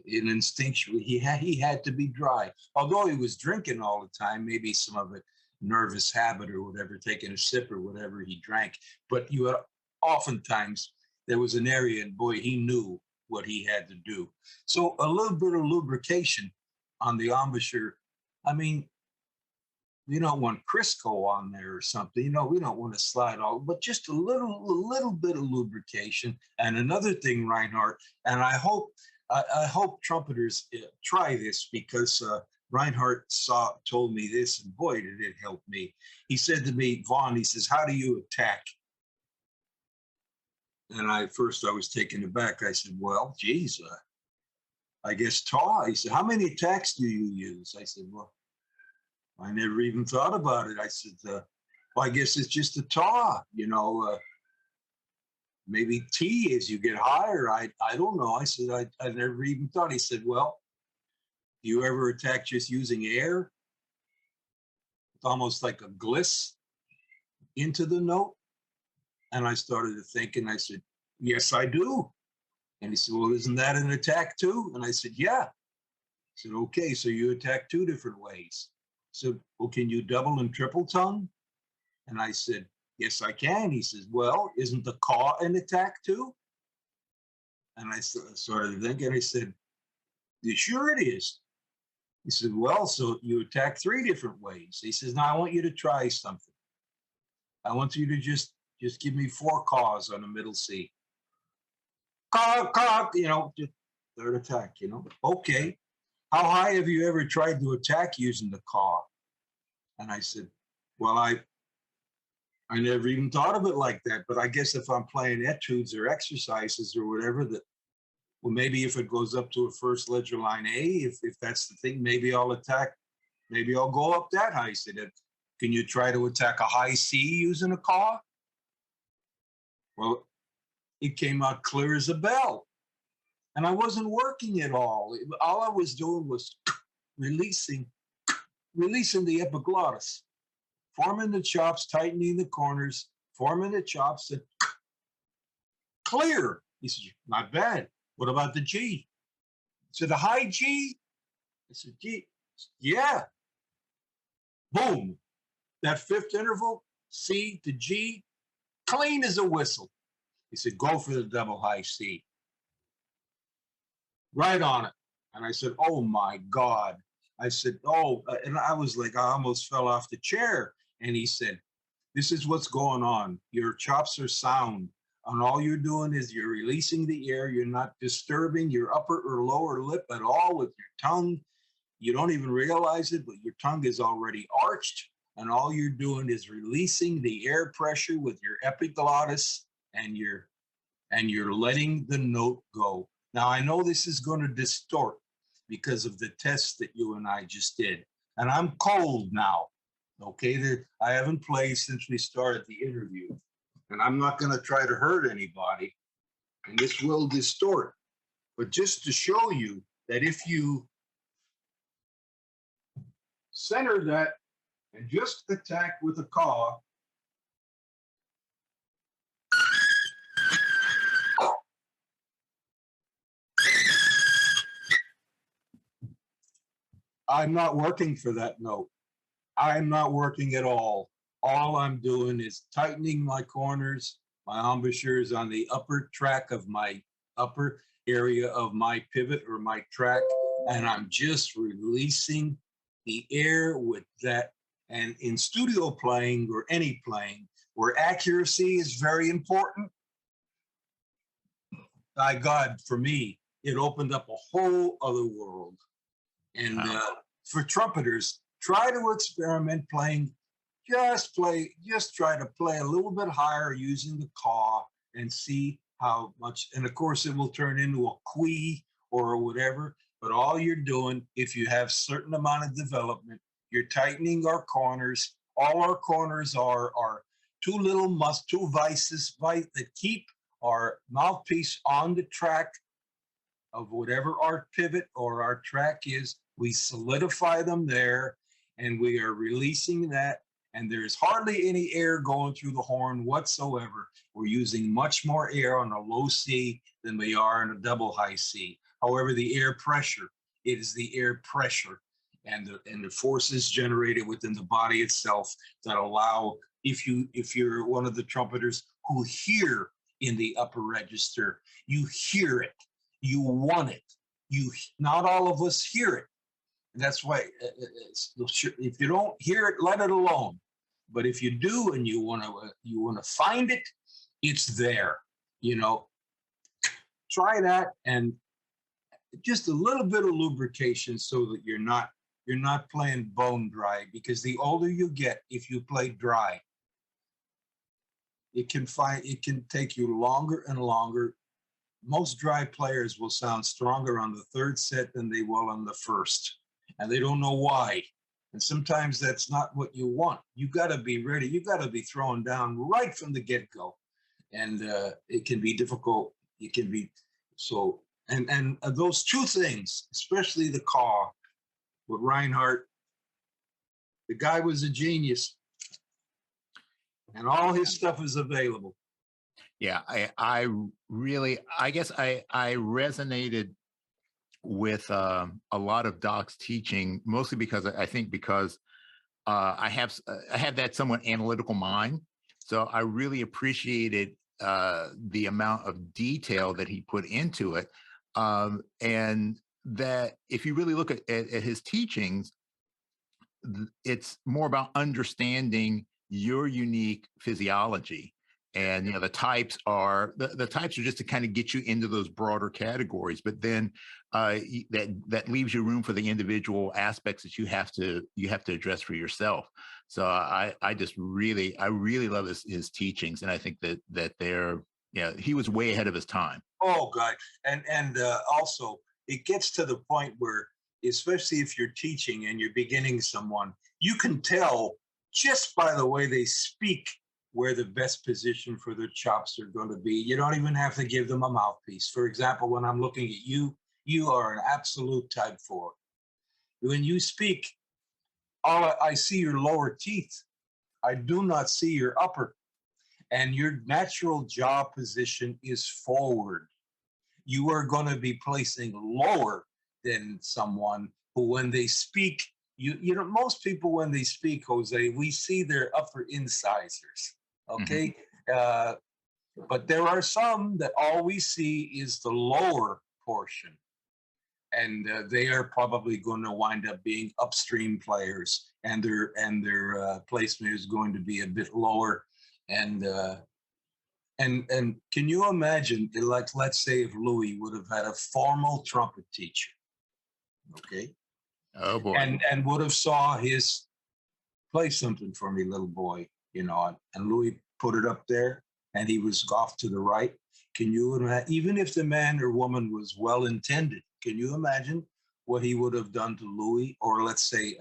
instinctually he had to be dry. Although he was drinking all the time, maybe some of it nervous habit or whatever, taking a sip or whatever he drank. But oftentimes there was an area, and boy, he knew what he had to do. So a little bit of lubrication on the embouchure. I mean, you don't want Crisco on there or something. We don't want to slide all, but just a little bit of lubrication. And another thing, Reinhardt, and I hope trumpeters try this, because Reinhardt told me this, and boy, did it help me. He said to me, Vaughn, he says, how do you attack? And I was taken aback. I said, well, geez, I guess taw. He said, how many attacks do you use? I said, well, I never even thought about it. I said, well, I guess it's just a taw, maybe T as you get higher. I don't know. I said, I never even thought. He said, well, do you ever attack just using air? It's almost like a gliss into the note. And I started to think, and I said, yes, I do. And he said, well, isn't that an attack too? And I said, yeah. I said, okay, so you attack two different ways. So, well, can you double and triple tongue? And I said, yes, I can. He says, well, isn't the caw an attack too? And I started thinking, I said, you sure it is? He said, well, so you attack three different ways. He says, now I want you to try something. I want you to just give me 4 caws on the middle C. Caw, just third attack, Okay. How high have you ever tried to attack using the caw? And I said, well, I never even thought of it like that. But I guess if I'm playing etudes or exercises or whatever, well, maybe if it goes up to a first ledger line A, if that's the thing, maybe I'll go up that high. He said, can you try to attack a high C using a caw? Well, it came out clear as a bell. And I wasn't working at all. All I was doing was releasing the epiglottis, forming the chops, tightening the corners, forming the chops, and clear. He said, not bad. What about the G? So the high G? I said, G, yeah. Boom. That fifth interval, C to G, clean as a whistle. He said, go for the double high C. Right on it. And I said, oh my God. I said, and I was like, I almost fell off the chair. And he said, this is what's going on. Your chops are sound. And all you're doing is you're releasing the air. You're not disturbing your upper or lower lip at all with your tongue. You don't even realize it, but your tongue is already arched. And all you're doing is releasing the air pressure with your epiglottis, and you're letting the note go. Now, I know this is going to distort because of the test that you and I just did. And I'm cold now, okay? I haven't played since we started the interview. And I'm not going to try to hurt anybody. And this will distort. But just to show you that if you center that and just attack with a caw, I'm not working for that note. I'm not working at all. All I'm doing is tightening my corners, My embouchure is on the upper track of my upper area of my pivot or my track, and I'm just releasing the air with that. And in studio playing or any playing where accuracy is very important, by God, for me, it opened up a whole other world. And for trumpeters, try to experiment playing. Just try to play a little bit higher using the caw and see how much. And of course, it will turn into a quee or whatever. But all you're doing, if you have certain amount of development, you're tightening our corners. All our corners are two vices that keep our mouthpiece on the track of whatever our pivot or our track is. We solidify them there, and we are releasing that. And there's hardly any air going through the horn whatsoever. We're using much more air on a low C than we are in a double high C. However, the air pressure, it is the air pressure and the forces generated within the body itself that allow, if you're one of the trumpeters who hear in the upper register, you hear it, you want it. Not all of us hear it. And that's why if you don't hear it, let it alone. But if you do and you want to find it, it's there. Try that, and just a little bit of lubrication so that you're not playing bone dry, because the older you get, if you play dry, it can take you longer and longer. Most dry players will sound stronger on the third set than they will on the first, and they don't know why. And sometimes that's not what you want. You got to be ready. You got to be throwing down right from the get-go, and it can be difficult. It can be so. And those two things, especially the caw with Reinhardt, the guy was a genius, and all his stuff is available. Yeah, I really, I guess I resonated with a lot of Doc's teaching, mostly because I have that somewhat analytical mind. So I really appreciated the amount of detail that he put into it. And that if you really look at his teachings, it's more about understanding your unique physiology. And the types are just to kind of get you into those broader categories, but then that leaves you room for the individual aspects that you have to address for yourself. So I really love his teachings, and I think that they're he was way ahead of his time. Oh God, and also it gets to the point where, especially if you're teaching and you're beginning someone, you can tell just by the way they speak where the best position for their chops are going to be. You don't even have to give them a mouthpiece. For example, when I'm looking at you, you are an absolute type 4. When you speak, I see your lower teeth. I do not see your upper. And your natural jaw position is forward. You are going to be placing lower than someone who, when they speak, most people, when they speak, Jose, we see their upper incisors. Okay. But there are some that all we see is the lower portion. And they are probably going to wind up being upstream players, and their placement is going to be a bit lower. And can you imagine, like, let's say if Louis would have had a formal trumpet teacher, okay? Oh boy. And would have saw his play something for me, little boy, and Louis put it up there, and he was off to the right. Can you imagine, even if the man or woman was well intended, can you imagine what he would have done to Louis, or let's say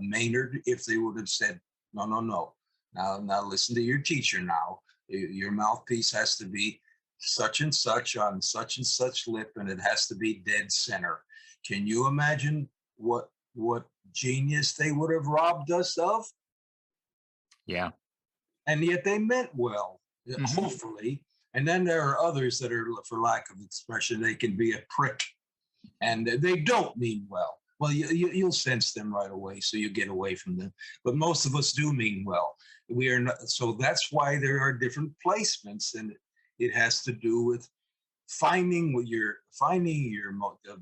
Maynard, if they would have said, no. Now listen to your teacher now. Your mouthpiece has to be such and such on such and such lip, and it has to be dead center. Can you imagine what genius they would have robbed us of? Yeah. And yet they meant well, hopefully. And then there are others that are, for lack of expression, they can be a prick, and they don't mean well. Well, you'll sense them right away, so you get away from them. But most of us do mean well. We are not, so that's why there are different placements, and it has to do with finding the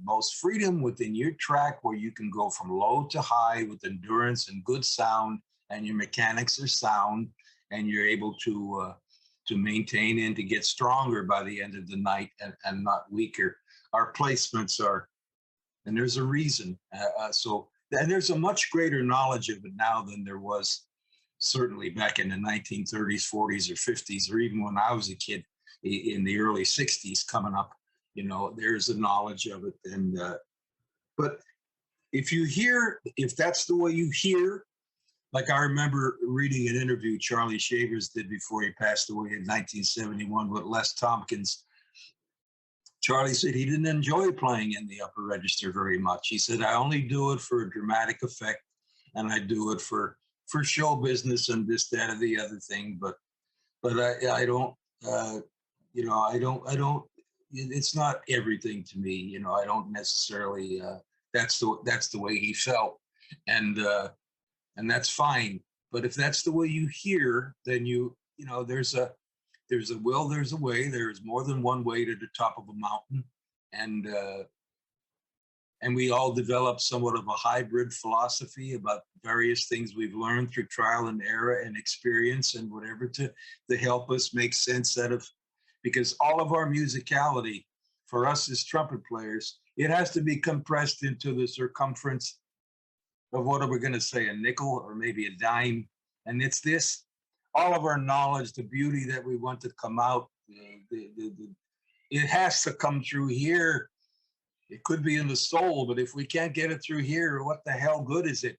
most freedom within your track, where you can go from low to high with endurance and good sound, and your mechanics are sound, and you're able to maintain and to get stronger by the end of the night, and not weaker. Our placements are, and there's a reason. And there's a much greater knowledge of it now than there was certainly back in the 1930s, 40s, or 50s, or even when I was a kid in the early 60s coming up. There's a knowledge of it. And but if that's the way you hear, like I remember reading an interview Charlie Shavers did before he passed away in 1971 with Les Tompkins. Charlie said he didn't enjoy playing in the upper register very much. He said, I only do it for a dramatic effect, and I do it for show business and this, that, or the other thing. But I don't, I don't, it's not everything to me. I don't necessarily, that's the way he felt. And that's fine. But if that's the way you hear, then there's a will, there's a way. There's more than one way to the top of a mountain, and we all develop somewhat of a hybrid philosophy about various things we've learned through trial and error and experience and whatever to help us make sense out of, because all of our musicality for us as trumpet players, it has to be compressed into the circumference of, what are we going to say, a nickel or maybe a dime. And it's this, all of our knowledge, the beauty that we want to come out, it has to come through here. It could be in the soul, but if we can't get it through here, what the hell good is it?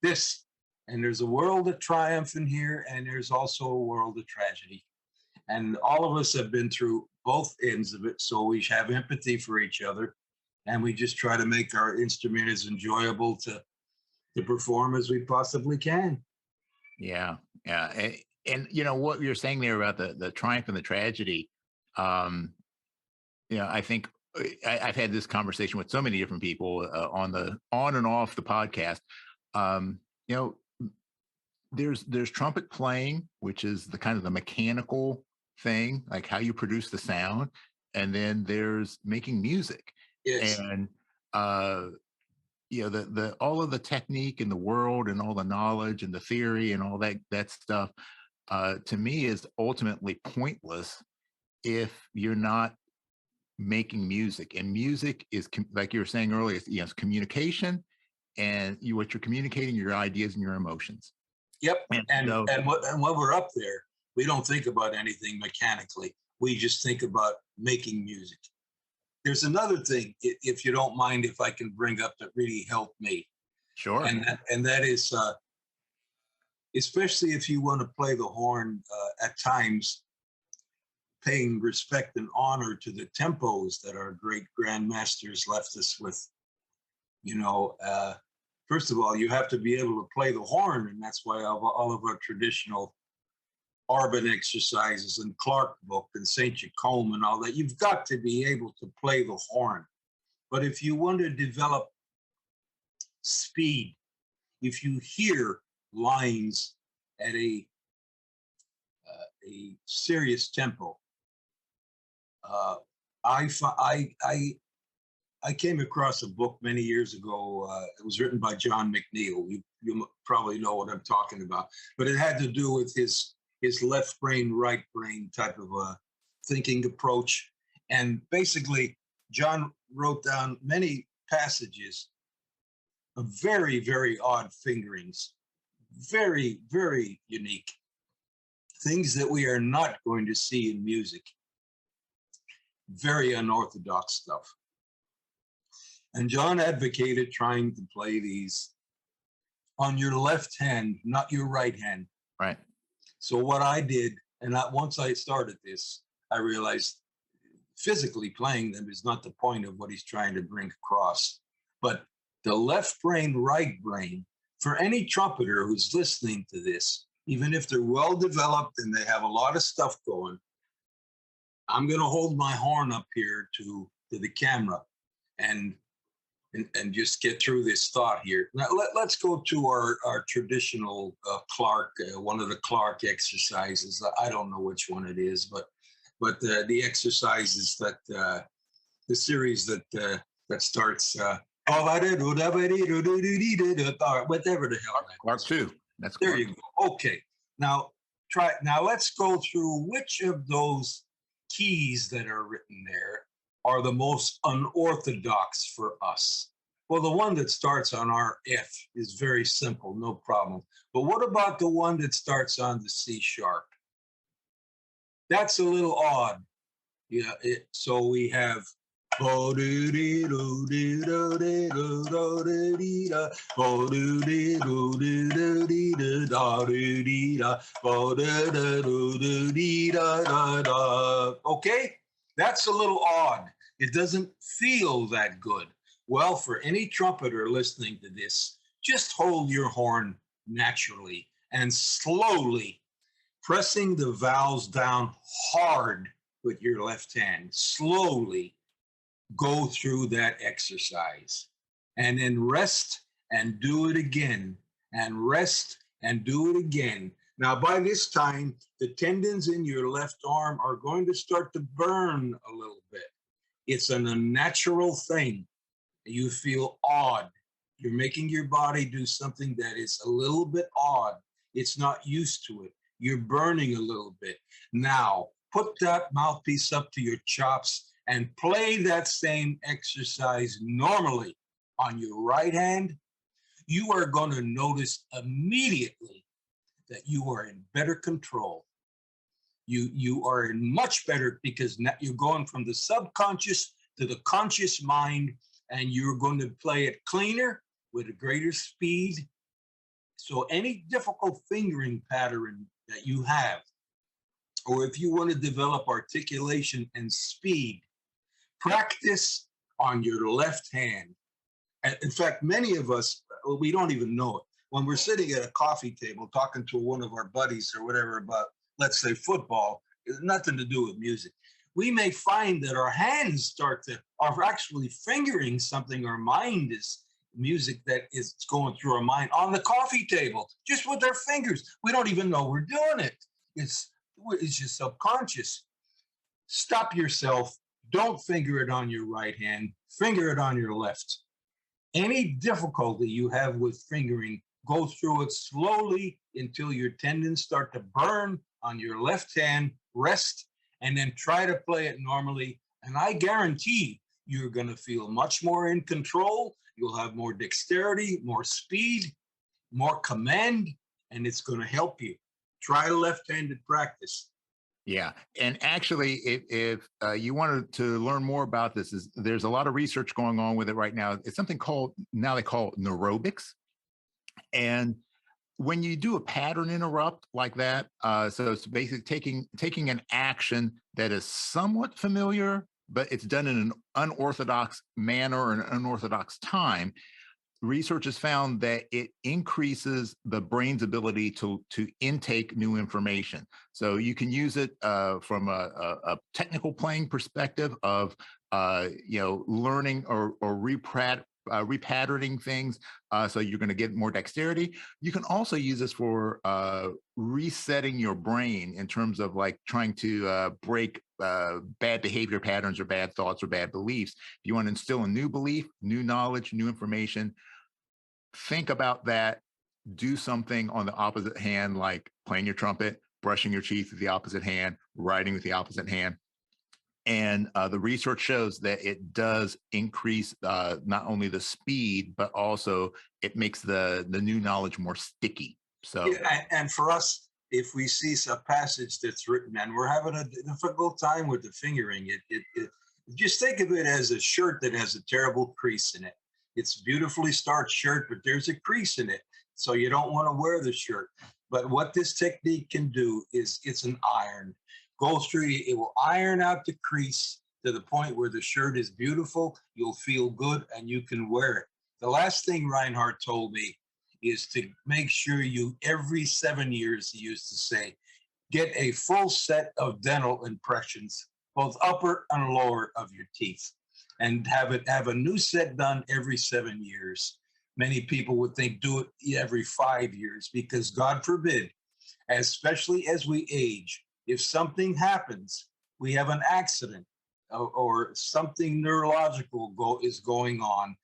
This, and there's a world of triumph in here, and there's also a world of tragedy. And all of us have been through both ends of it, so we have empathy for each other, and we just try to make our instrument as enjoyable to perform as we possibly can. Yeah. And what you're saying there about the triumph and the tragedy, I think I've had this conversation with so many different people on and off the podcast. There's trumpet playing, which is the kind of the mechanical thing, like how you produce the sound, and then there's making music. Yes. And the all of the technique in the world and all the knowledge and the theory and all that stuff, to me, is ultimately pointless if you're not making music. And music is, like you were saying earlier, it's communication, and what you're communicating, your ideas and your emotions. Yep. And when we're up there, we don't think about anything mechanically. We just think about making music. There's another thing, if you don't mind, if I can bring up, that really helped me. Sure. And that is, especially if you want to play the horn, at times, paying respect and honor to the tempos that our great grandmasters left us with. First of all, you have to be able to play the horn, and that's why all of our traditional Arbin exercises and Clark book and St. Jacome and all that, you've got to be able to play the horn. But if you want to develop speed, if you hear lines at a serious tempo, I came across a book many years ago. It was written by John McNeil. You probably know what I'm talking about, but it had to do with his left brain, right brain type of thinking approach. And basically, John wrote down many passages of very, very odd fingerings, very, very unique things that we are not going to see in music. Very unorthodox stuff. And John advocated trying to play these on your left hand, not your right hand. Right. So what I did, and once I started this, I realized physically playing them is not the point of what he's trying to bring across. But the left brain, right brain, for any trumpeter who's listening to this, even if they're well developed and they have a lot of stuff going, I'm going to hold my horn up here to the camera, and and just get through this thought here. Now, let's go to our traditional Clark, one of the Clark exercises. I don't know which one it is, but the exercises that the series that starts whatever the hell. Clark 2. That's there Clark. you go. Okay. Now let's go through which of those keys that are written there are the most unorthodox for us. Well, the one that starts on our F is very simple, no problem. But what about the one that starts on the C sharp? That's a little odd. Yeah, so we have okay, that's a little odd. It doesn't feel that good. Well, for any trumpeter listening to this, just hold your horn naturally and slowly, pressing the vowels down hard with your left hand. Slowly go through that exercise and then rest and do it again, and rest and do it again. Now, by this time, the tendons in your left arm are going to start to burn a little bit. It's an unnatural thing. You feel odd. You're making your body do something that is a little bit odd. It's not used to it. You're burning a little bit. Now, put that mouthpiece up to your chops and play that same exercise normally on your right hand. You are going to notice immediately that you are in better control. You are in much better, because now you're going from the subconscious to the conscious mind, and you're going to play it cleaner with a greater speed. So any difficult fingering pattern that you have, or if you want to develop articulation and speed, practice on your left hand. And in fact, many of us, we don't even know it. When we're sitting at a coffee table talking to one of our buddies or whatever about, let's say, football, it's nothing to do with music. We may find that our hands are actually fingering something. Our mind is music that is going through our mind on the coffee table, just with our fingers. We don't even know we're doing it. It's just subconscious. Stop yourself. Don't finger it on your right hand. Finger it on your left. Any difficulty you have with fingering, go through it slowly until your tendons start to burn on your left hand. Rest, and then try to play it normally. And I guarantee you're going to feel much more in control. You'll have more dexterity, more speed, more command, and it's going to help you. Try left-handed practice. Yeah. And actually, if you wanted to learn more about this, there's a lot of research going on with it right now. It's something now they call neurobics. And when you do a pattern interrupt like that, so it's basically taking an action that is somewhat familiar, but it's done in an unorthodox manner or an unorthodox time. Research has found that it increases the brain's ability to intake new information. So you can use it from a technical playing perspective of learning or repatterning things. So you're going to get more dexterity. You can also use this for resetting your brain in terms of like trying to break bad behavior patterns or bad thoughts or bad beliefs. If you want to instill a new belief, new knowledge, new information, think about that. Do something on the opposite hand, like playing your trumpet, brushing your teeth with the opposite hand, writing with the opposite hand. And the research shows that it does increase not only the speed, but also it makes the new knowledge more sticky. So, yeah, and for us, if we see a passage that's written and we're having a difficult time with the fingering, it just think of it as a shirt that has a terrible crease in it. It's a beautifully starched shirt, but there's a crease in it, so you don't want to wear the shirt. But what this technique can do is it's an iron. Go through, it will iron out the crease to the point where the shirt is beautiful, you'll feel good, and you can wear it. The last thing Reinhardt told me is to make sure you, every 7 years, he used to say, get a full set of dental impressions, both upper and lower of your teeth. and have a new set done every 7 years. Many people would think do it every 5 years because God forbid, especially as we age, if something happens, we have an accident or something neurological is going on,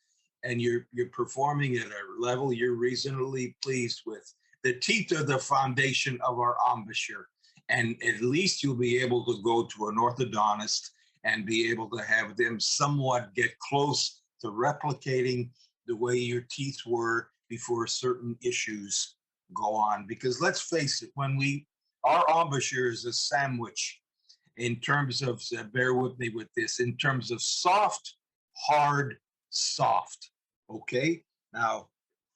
and you're performing at a level you're reasonably pleased with. The teeth are the foundation of our embouchure, and at least you'll be able to go to an orthodontist and be able to have them somewhat get close to replicating the way your teeth were before certain issues go on. Because let's face it, our embouchure is a sandwich in terms of, bear with me with this, in terms of soft, hard, soft. Okay? Now,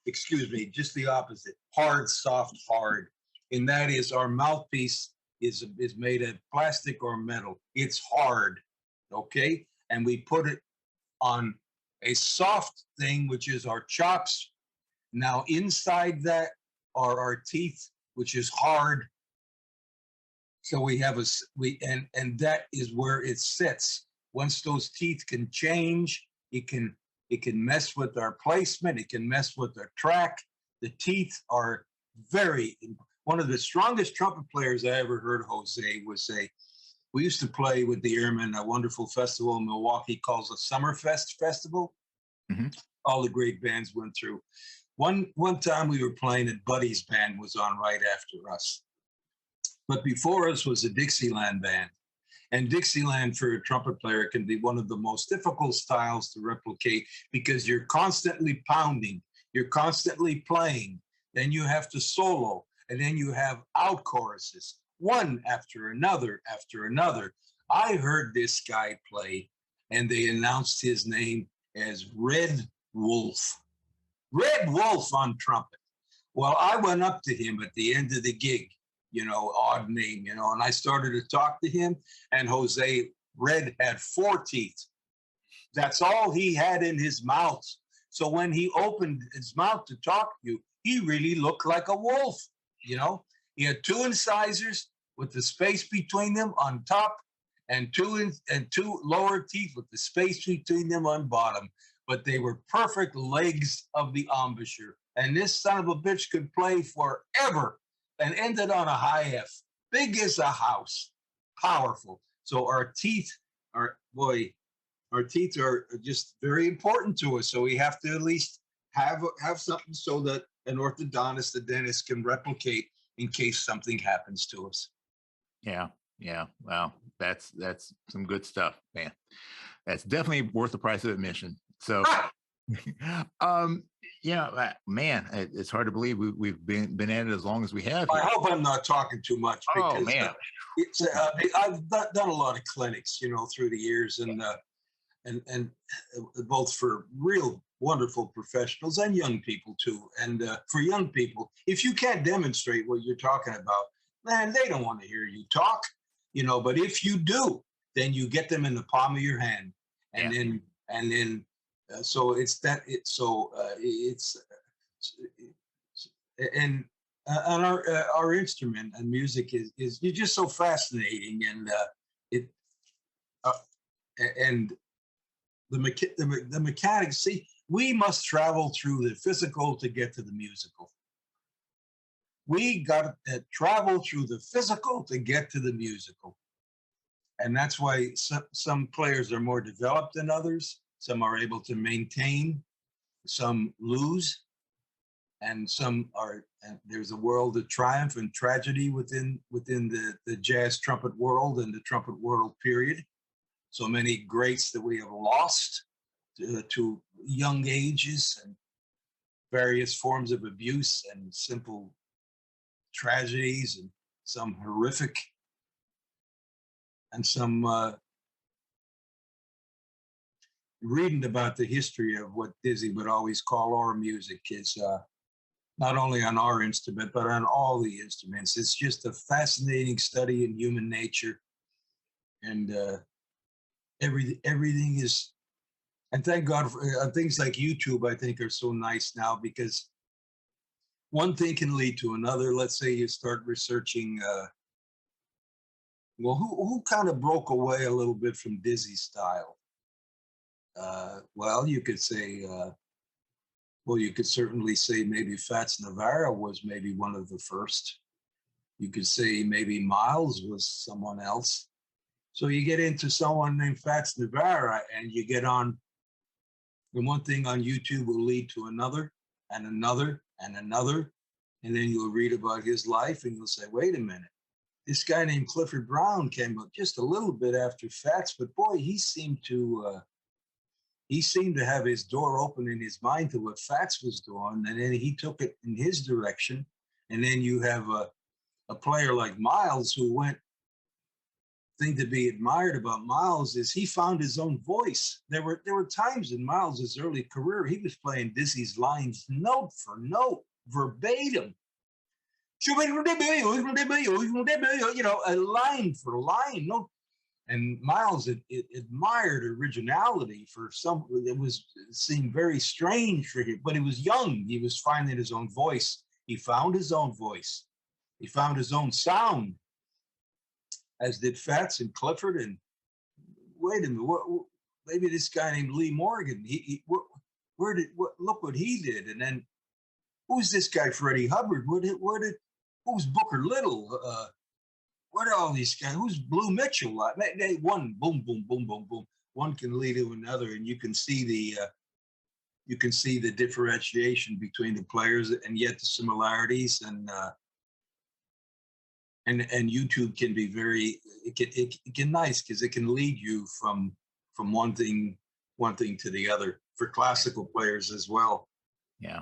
excuse me, just the opposite. Hard, soft, hard. And that is our mouthpiece is made of plastic or metal. It's hard. Okay? And we put it on a soft thing, which is our chops. Now, inside that are our teeth, which is hard. So we have and that is where it sits. Once those teeth can change, it can mess with our placement. It can mess with our track. The teeth are one of the strongest trumpet players I ever heard, Jose, we used to play with the Airmen, a wonderful festival in Milwaukee called the Summerfest Festival. Mm-hmm. All the great bands went through. One time we were playing and Buddy's band was on right after us. But before us was a Dixieland band. And Dixieland for a trumpet player can be one of the most difficult styles to replicate because you're constantly pounding, you're constantly playing, then you have to solo, and then you have out choruses, one after another after another. I heard this guy play, and they announced his name as Red Wolf. Red Wolf on trumpet. Well, I went up to him at the end of the gig, odd name, and I started to talk to him, and Jose, Red had 4 teeth. That's all he had in his mouth. So when he opened his mouth to talk to you, he really looked like a wolf, He had 2 incisors with the space between them on top, and two lower teeth with the space between them on bottom. But they were perfect legs of the embouchure. And this son of a bitch could play forever and ended on a high F. Big as a house. Powerful. So our teeth are just very important to us. So we have to at least have something so that an orthodontist, a dentist can replicate in case something happens to us. Yeah. Wow. That's some good stuff, man. That's definitely worth the price of admission. So, yeah, man, it's hard to believe we've been at it as long as we have. I hope I'm not talking too much because oh man, I've done a lot of clinics, through the years, and both for real wonderful professionals and young people too. And for young people, if you can't demonstrate what you're talking about, man, they don't want to hear you talk, But if you do, then you get them in the palm of your hand, and then. So it's that. And our instrument and music is you're just so fascinating, and the mechanics. See, we must travel through the physical to get to the musical. We got to travel through the physical to get to the musical, and that's why some players are more developed than others. Some are able to maintain, some lose, and some are. And there's a world of triumph and tragedy within the jazz trumpet world and the trumpet world period. So many greats that we have lost to young ages and various forms of abuse and simple tragedies and some horrific and some reading about the history of what Dizzy would always call our music is not only on our instrument, but on all the instruments. It's just a fascinating study in human nature. And everything is, and thank God for things like YouTube, I think are so nice now because one thing can lead to another. Let's say you start researching, who kind of broke away a little bit from Dizzy style? Well, you could say, well, you could certainly say maybe Fats Navarro was maybe one of the first. You could say maybe Miles was someone else. So you get into someone named Fats Navarro, and you get on, and one thing on YouTube will lead to another and another and another. And then you'll read about his life and you'll say, wait a minute, this guy named Clifford Brown came up just a little bit after Fats, but boy, he seemed to have his door open in his mind to what Fats was doing, and then he took it in his direction. And then you have a player like Miles, who went. Thing to be admired about Miles is he found his own voice. There were times in Miles's early career he was playing Dizzy's lines note for note, verbatim. You know, a line for line. No, and Miles admired originality for some. It seemed very strange for him, but he was young. He was finding his own voice. He found his own voice. He found his own sound, as did Fats and Clifford. And wait a minute, maybe this guy named Lee Morgan. Look what he did. And then who's this guy, Freddie Hubbard? Who's Booker Little? What are all these guys? Who's Blue Mitchell? They one boom, boom, boom, boom, boom. One can lead to another, and you can see the differentiation between the players, and yet the similarities. And YouTube can be it can nice because it can lead you from one thing to the other for classical players as well. Yeah.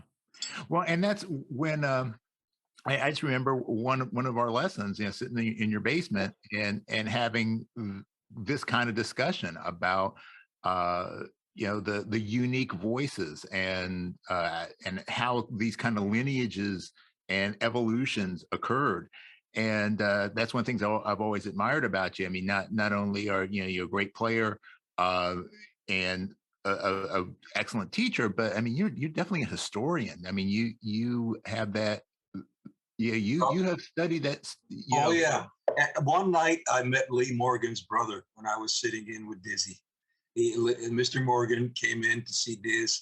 Well, and that's when I just remember one of our lessons, sitting in your basement and having this kind of discussion about the unique voices and how these kind of lineages and evolutions occurred. And that's one of the things I've always admired about you. I mean, not only are you're a great player and a excellent teacher, but I mean you're definitely a historian. I mean you have that. Yeah, you have studied that. Yeah. One night I met Lee Morgan's brother when I was sitting in with Dizzy. Mr. Morgan came in to see Diz.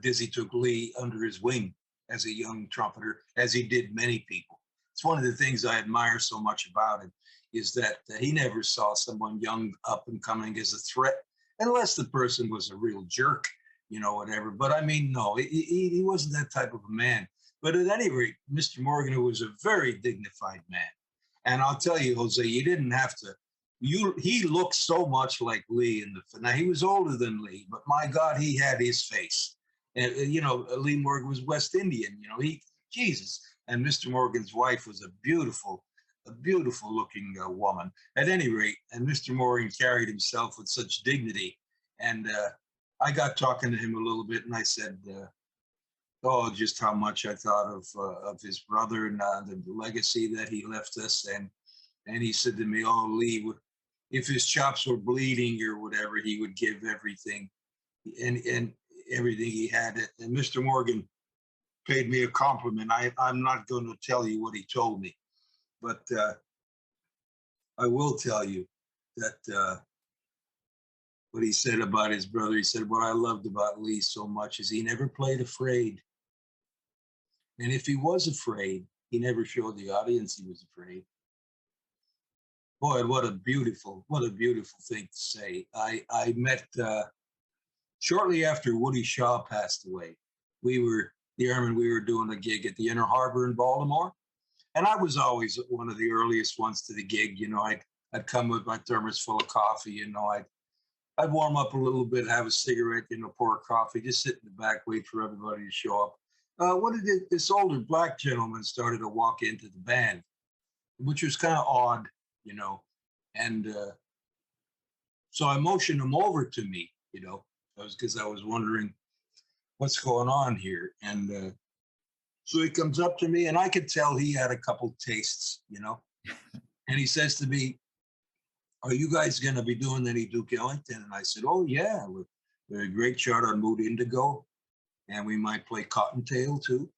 Dizzy took Lee under his wing as a young trumpeter, as he did many people. It's one of the things I admire so much about him, is that he never saw someone young up and coming as a threat, unless the person was a real jerk, whatever. But I mean, no, he wasn't that type of a man. But at any rate, Mr. Morgan was a very dignified man. And I'll tell you, Jose, you didn't have to. He looked so much like Lee now he was older than Lee, but my God, he had his face. And Lee Morgan was West Indian. Jesus. And Mr. Morgan's wife was a beautiful looking woman. At any rate, and Mr. Morgan carried himself with such dignity. And I got talking to him a little bit, and I said, just how much I thought of his brother and the legacy that he left us. And he said to me, "Oh, Lee, if his chops were bleeding or whatever, he would give everything and everything he had." And Mr. Morgan paid me a compliment. I'm not going to tell you what he told me, but I will tell you that what he said about his brother. He said, "What I loved about Lee so much is he never played afraid. And if he was afraid, he never showed the audience he was afraid." Boy, what a beautiful thing to say. I met shortly after Woody Shaw passed away. The Airmen, we were doing a gig at the Inner Harbor in Baltimore. And I was always one of the earliest ones to the gig. I'd come with my thermos full of coffee. I'd warm up a little bit, have a cigarette, pour a coffee, just sit in the back, wait for everybody to show up. This older black gentleman started to walk into the band, which was kind of odd, and so I motioned him over to me, because I was wondering what's going on here. And so he comes up to me, and I could tell he had a couple tastes, and he says to me, "Are you guys going to be doing any Duke Ellington?" And I said, "Oh, yeah, we're a great chart on Mood Indigo, and we might play Cottontail too,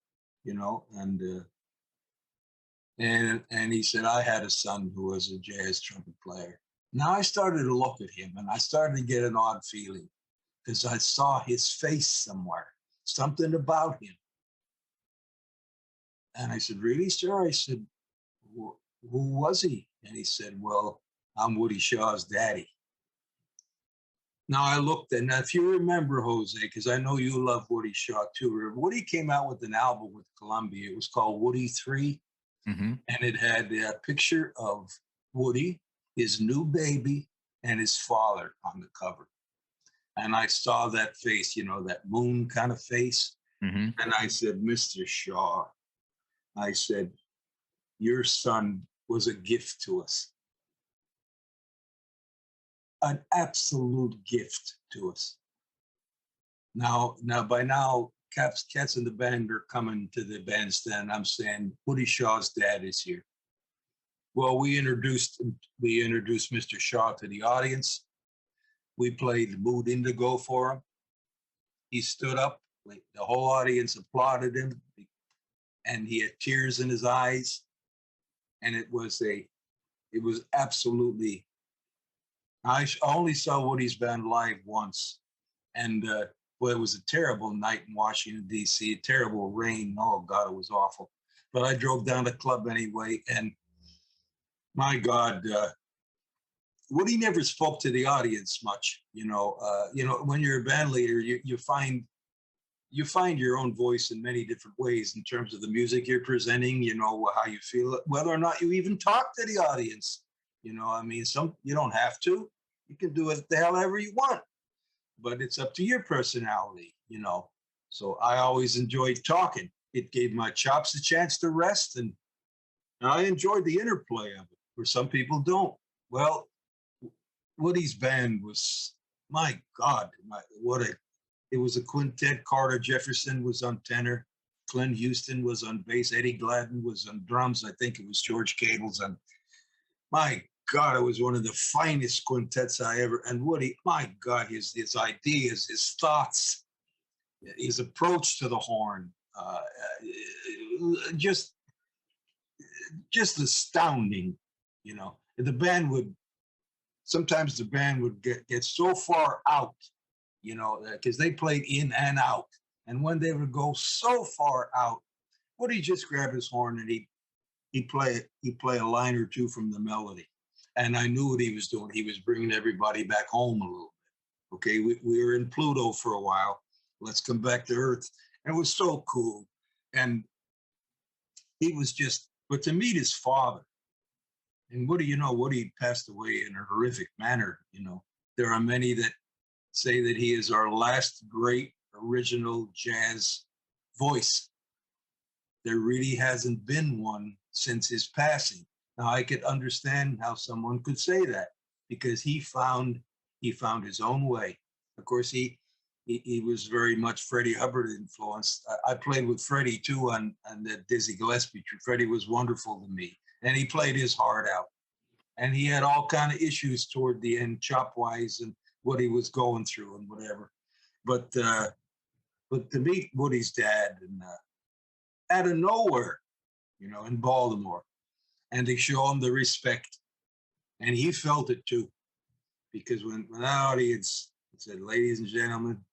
and he said, "I had a son who was a jazz trumpet player." Now I started to look at him, and I started to get an odd feeling. because I saw his face somewhere, something about him. And I said, really, sir? I said, who was he? And he said, well, I'm Woody Shaw's daddy. Now I looked, and if you remember, Jose, because I know you love Woody Shaw too. Woody came out with an album with Columbia. It was called Woody 3. Mm-hmm. And it had a picture of Woody, his new baby, and his father on the cover. And I saw that face, you know, that moon kind of face. Mm-hmm. And I said, Mr. Shaw, I said, your son was a gift to us. An absolute gift to us. Now, by now, Cats in the Band are coming to the bandstand. I'm saying Woody Shaw's dad is here. Well, we introduced Mr. Shaw to the audience. We played Mood Indigo for him. He stood up. The whole audience applauded him, and he had tears in his eyes. And it was absolutely. I only saw Woody's band live once, and well, it was a terrible night in Washington, D.C., terrible rain. Oh, God, it was awful. But I drove down to the club anyway, and my God, Woody never spoke to the audience much. You know, when you're a band leader, you find your own voice in many different ways in terms of the music you're presenting, you know, how you feel, whether or not you even talk to the audience. You know, I mean, you don't have to. You can do it the hell ever you want, but it's up to your personality, you know. So I always enjoyed talking. It gave my chops a chance to rest, and I enjoyed the interplay of it, where some people don't. Well, Woody's band was, my God, it was a quintet. Carter Jefferson was on tenor. Clint Houston was on bass. Eddie Gladden was on drums. I think it was George Cable's on. My God, it was one of the finest quintets I ever. And Woody, my God, his ideas, his thoughts, his approach to the horn, just astounding. You know, sometimes the band would get so far out, you know, because they played in and out. And when they would go so far out, Woody just grab his horn and he'd play a line or two from the melody. And I knew what he was doing. He was bringing everybody back home a little bit. Okay, we were in Pluto for a while. Let's come back to Earth. And it was so cool. And he was just, but to meet his father, and Woody passed away in a horrific manner. You know, there are many that say that he is our last great original jazz voice. There really hasn't been one since his passing. Now I could understand how someone could say that, because he found his own way. Of course, he was very much Freddie Hubbard influenced. I played with Freddie too on the Dizzy Gillespie. Freddie was wonderful to me, and he played his heart out. And he had all kind of issues toward the end, chop wise, and what he was going through and whatever. But to meet Woody's dad, and out of nowhere, you know, in Baltimore, and to show him the respect, and he felt it too, because when the audience said, "Ladies and gentlemen,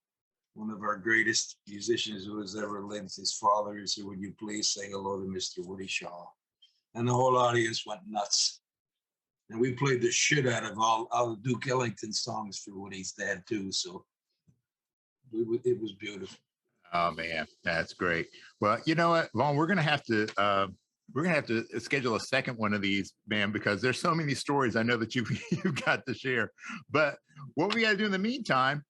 one of our greatest musicians who has ever lived, his father," he said, "Would you please say hello to Mr. Woody Shaw?" And the whole audience went nuts. And we played the shit out of all the Duke Ellington songs for Woody's dad too. So it was beautiful. Oh man, that's great. Well, you know what, Vaughn, we're gonna have to schedule a second one of these, man, because there's so many stories I know that you've got to share. But what we got to do in the meantime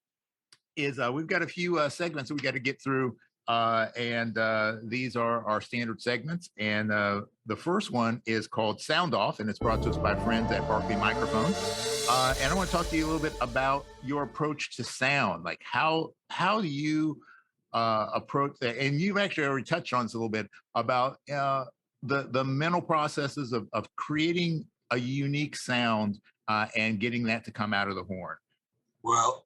is we've got a few segments that we got to get through, and these are our standard segments. And the first one is called Sound Off, and it's brought to us by friends at Barkley Microphones. And I want to talk to you a little bit about your approach to sound. Like how do you approach that? And you've actually already touched on this a little bit about the mental processes of creating a unique sound and getting that to come out of the horn. Well,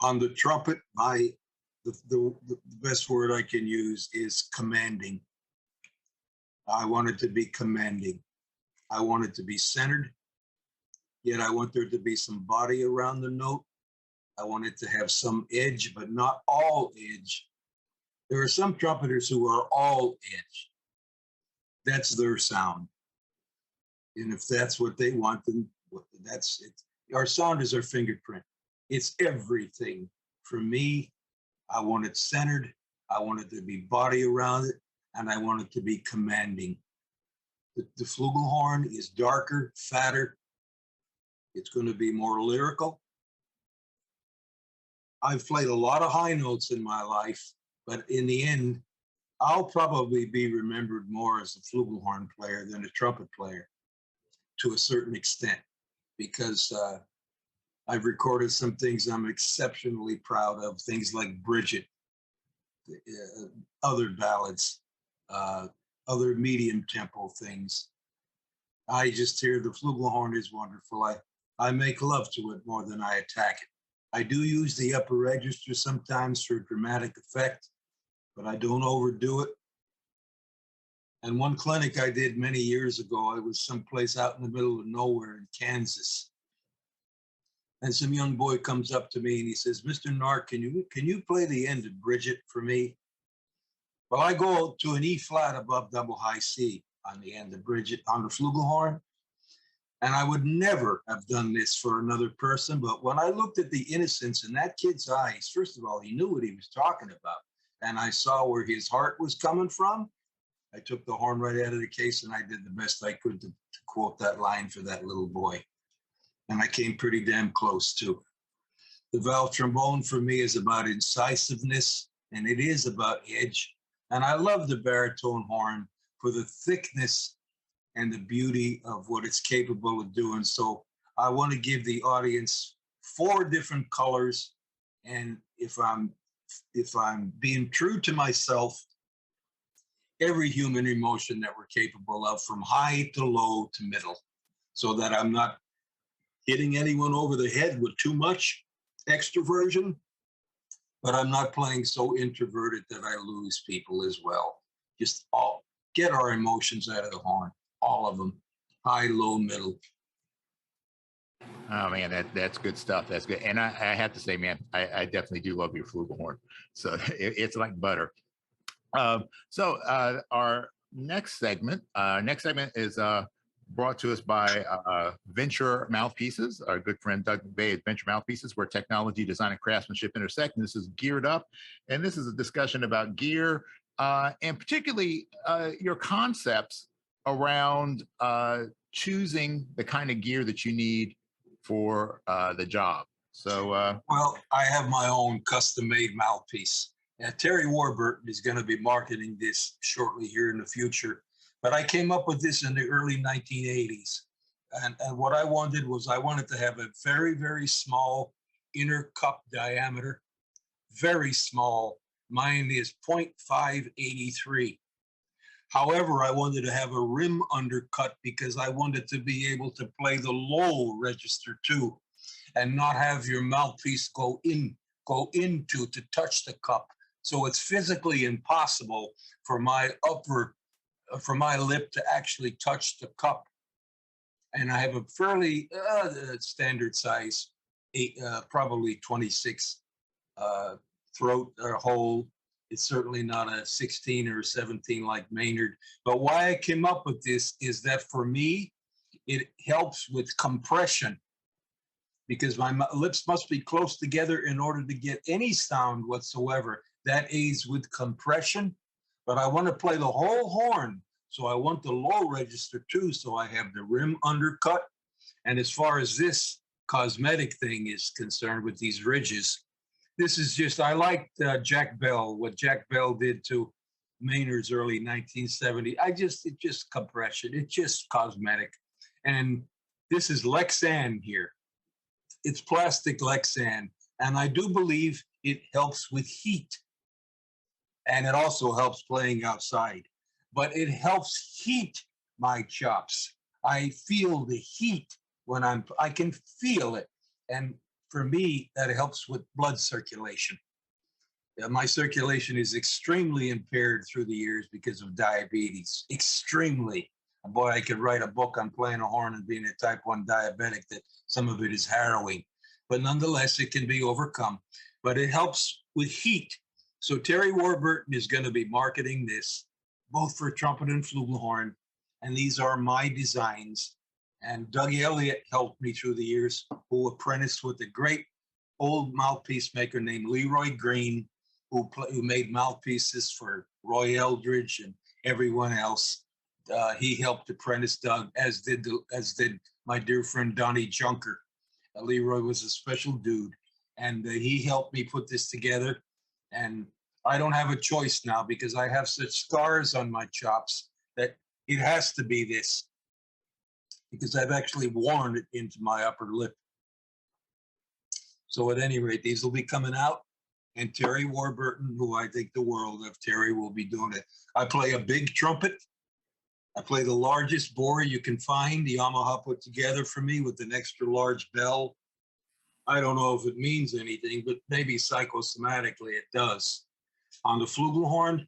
on the trumpet, the best word I can use is commanding. I want it to be commanding. I want it to be centered, yet I want there to be some body around the note. I want it to have some edge, but not all edge. There are some trumpeters who are all edge. That's their sound. And if that's what they want, then that's it. Our sound is our fingerprint. It's everything. For me, I want it centered. I want it to be body around it, and I want it to be commanding. The flugelhorn is darker, fatter. It's going to be more lyrical. I've played a lot of high notes in my life, but in the end, I'll probably be remembered more as a flugelhorn player than a trumpet player to a certain extent, because I've recorded some things I'm exceptionally proud of, things like Bridget, other ballads, other medium tempo things. I just hear the flugelhorn is wonderful. I make love to it more than I attack it. I do use the upper register sometimes for dramatic effect, but I don't overdo it. And one clinic I did many years ago, I was someplace out in the middle of nowhere in Kansas. And some young boy comes up to me and he says, "Mr. Nark, can you play the end of Bridget for me?" Well, I go to an E flat above double high C on the end of Bridget on the flugelhorn. And I would never have done this for another person. But when I looked at the innocence in that kid's eyes, first of all, he knew what he was talking about. And I saw where his heart was coming from. I took the horn right out of the case and I did the best I could to quote that line for that little boy. And I came pretty damn close too. The valve trombone for me is about incisiveness, and it is about edge. And I love the baritone horn for the thickness and the beauty of what it's capable of doing. So I want to give the audience 4 different colors. And if I'm being true to myself, every human emotion that we're capable of, from high to low to middle, so that I'm not hitting anyone over the head with too much extroversion, but I'm not playing so introverted that I lose people as well. Just get our emotions out of the horn, all of them, high, low, middle. Oh man, that's good stuff. That's good. And I have to say, man, I definitely do love your flugelhorn. So it's like butter. So our next segment is brought to us by Venture Mouthpieces, our good friend Doug McVeigh at Venture Mouthpieces, where technology, design, and craftsmanship intersect. And this is Geared Up, and this is a discussion about gear and particularly your concepts around choosing the kind of gear that you need for the job. So, well, I have my own custom-made mouthpiece. Terry Warburton is going to be marketing this shortly here in the future. But I came up with this in the early 1980s. And what I wanted to have a very, very small inner cup diameter, very small. Mine is 0.583. However, I wanted to have a rim undercut because I wanted to be able to play the low register too, and not have your mouthpiece go into to touch the cup. So it's physically impossible for my lip to actually touch the cup. And I have a fairly standard size, probably 26 throat hole. It's certainly not a 16 or 17 like Maynard. But why I came up with this is that for me, it helps with compression, because my lips must be close together in order to get any sound whatsoever. That aids with compression, but I want to play the whole horn. So I want the low register too. So I have the rim undercut. And as far as this cosmetic thing is concerned with these ridges, this is just, I liked Jack Bell, what Jack Bell did to Maynard's early 1970. It's just compression. It's just cosmetic. And this is Lexan here. It's plastic Lexan. And I do believe it helps with heat. And it also helps playing outside. But it helps heat my chops. I feel the heat when I can feel it. And for me, that helps with blood circulation. My circulation is extremely impaired through the years because of diabetes. Extremely. Boy, I could write a book on playing a horn and being a type 1 diabetic, that some of it is harrowing. but nonetheless, it can be overcome. But it helps with heat. So Terry Warburton is going to be marketing this, both for trumpet and flugelhorn. And these are my designs. And Doug Elliott helped me through the years, who apprenticed with a great old mouthpiece maker named Leroy Green, who made mouthpieces for Roy Eldridge and everyone else. He helped apprentice Doug, as did my dear friend Donnie Junker. Leroy was a special dude, and he helped me put this together. And I don't have a choice now because I have such scars on my chops that it has to be this, because I've actually worn it into my upper lip. So at any rate, these will be coming out, and Terry Warburton, who I think the world of, Terry will be doing it. I play a big trumpet. I play the largest bore you can find. Yamaha put together for me with an extra large bell. I don't know if it means anything, but maybe psychosomatically it does. On the flugelhorn,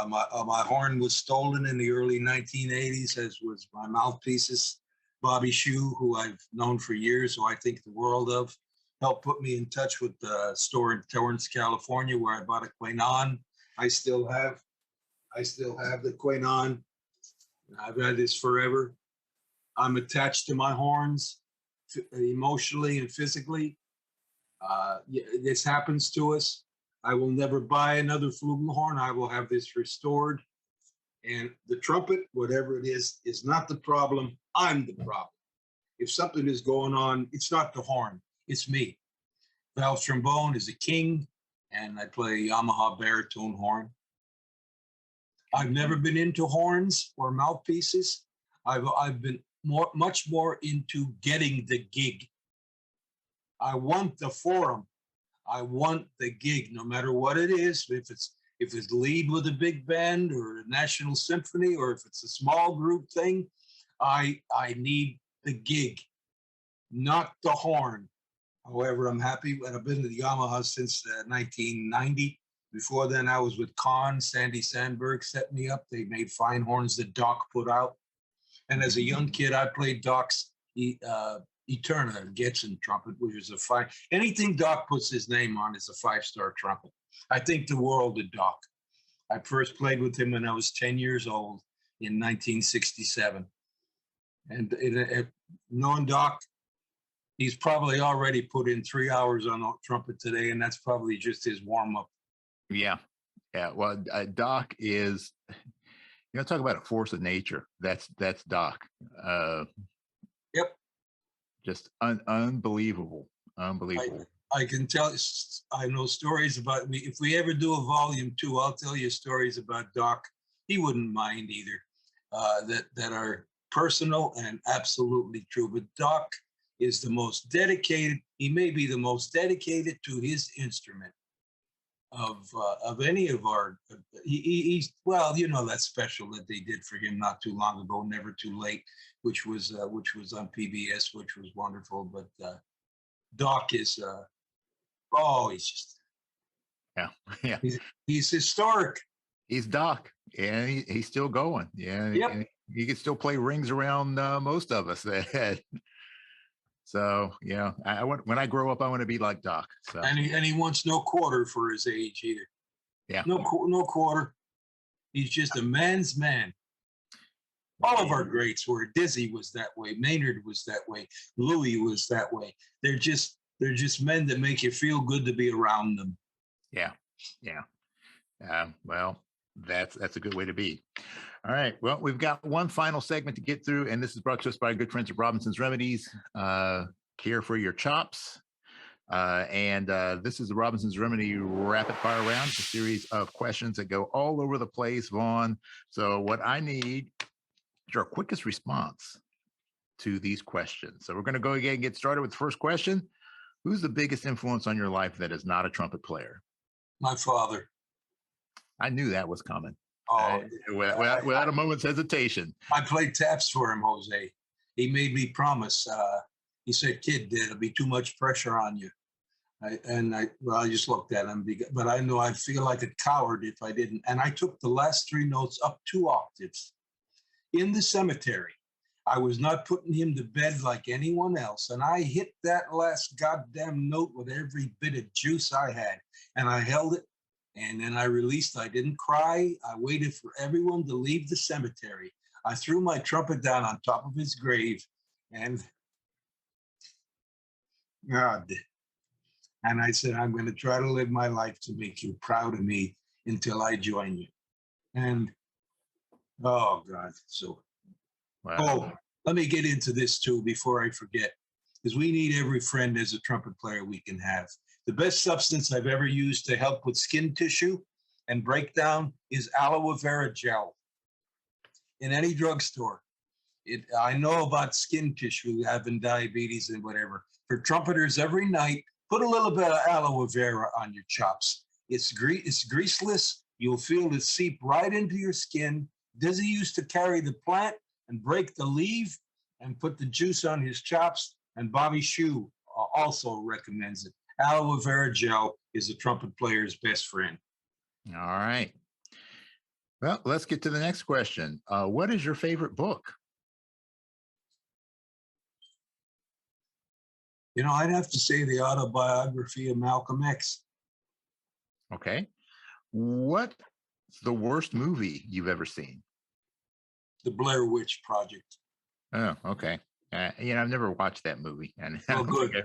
my horn was stolen in the early 1980s, as was my mouthpieces. Bobby Shue, who I've known for years, who I think the world of, helped put me in touch with the store in Torrance, California, where I bought a Quainon. I still have the Quainon. I've had this forever. I'm attached to my horns emotionally and physically. This happens to us. I will never buy another flugelhorn. I will have this restored. And the trumpet, whatever it is not the problem. I'm the problem. If something is going on, it's not the horn, it's me. Valve trombone is a king, and I play Yamaha baritone horn. I've never been into horns or mouthpieces. I've been much more into getting the gig. I want the forum. I want the gig, no matter what it is. If it's lead with a big band or a national symphony, or if it's a small group thing, I need the gig, not the horn. However, I'm happy. I've been to the Yamaha since 1990. Before then, I was with Kahn. Sandy Sandberg set me up. They made fine horns that Doc put out. And as a young kid, I played Doc's Eterna Gibson trumpet, which is a fine. Anything Doc puts his name on is a 5-star trumpet. I think the world of Doc. I first played with him when I was 10 years old in 1967. And knowing Doc, he's probably already put in 3 hours on a trumpet today, and that's probably just his warm-up. Yeah. Well, Doc is, talk about a force of nature. That's Doc. Yep. Just unbelievable. I can tell. I know stories about me. If we ever do a volume 2, I'll tell you stories about Doc. He wouldn't mind either. That are personal and absolutely true. But Doc is the most dedicated. He may be the most dedicated to his instrument of any of our. He's that special that they did for him not too long ago, Never Too Late, which was on PBS, which was wonderful. But Doc is he's just he's historic. He's Doc, and he's still going. Yeah, yep. And he can still play rings around most of us. So when I grow up, I want to be like Doc. So and he wants no quarter for his age either. Yeah, no quarter. He's just a man's man. All of our greats were. Dizzy was that way. Maynard was that way. Louis was that way. They're just men that make you feel good to be around them. Yeah. Well, that's a good way to be. All right. Well, we've got one final segment to get through, and this is brought to us by our good friends at Robinson's Remedies. Care for your chops. And this is the Robinson's Remedy Rapid Fire Round. It's a series of questions that go all over the place, Vaughn. So what I need is your quickest response to these questions. So we're going to go again and get started with the first question. Who's the biggest influence on your life that is not a trumpet player? My father. I knew that was coming. Oh, without a moment's hesitation. I played taps for him, Jose. He made me promise. He said, "Kid, there'll be too much pressure on you." I just looked at him, but I knew I'd feel like a coward if I didn't. And I took the last 3 notes up 2 octaves in the cemetery. I was not putting him to bed like anyone else. And I hit that last goddamn note with every bit of juice I had. And I held it. And then I released. I didn't cry. I waited for everyone to leave the cemetery. I threw my trumpet down on top of his grave. And God. And I said, I'm going to try to live my life to make you proud of me until I join you. And oh, God. So, Wow. oh, let me get into this too before I forget, because we need every friend as a trumpet player we can have. The best substance I've ever used to help with skin tissue and breakdown is aloe vera gel in any drugstore. I know about skin tissue, having diabetes and whatever. For trumpeters, every night, put a little bit of aloe vera on your chops. It's greaseless. You'll feel it seep right into your skin. Dizzy used to carry the plant and break the leaf and put the juice on his chops. And Bobby Shue also recommends it. Aloe vera gel is a trumpet player's best friend. All right. Well, let's get to the next question. What is your favorite book? You know, I'd have to say the autobiography of Malcolm X. Okay. What's the worst movie you've ever seen? The Blair Witch Project. Oh, okay. I've never watched that movie. And Oh, good.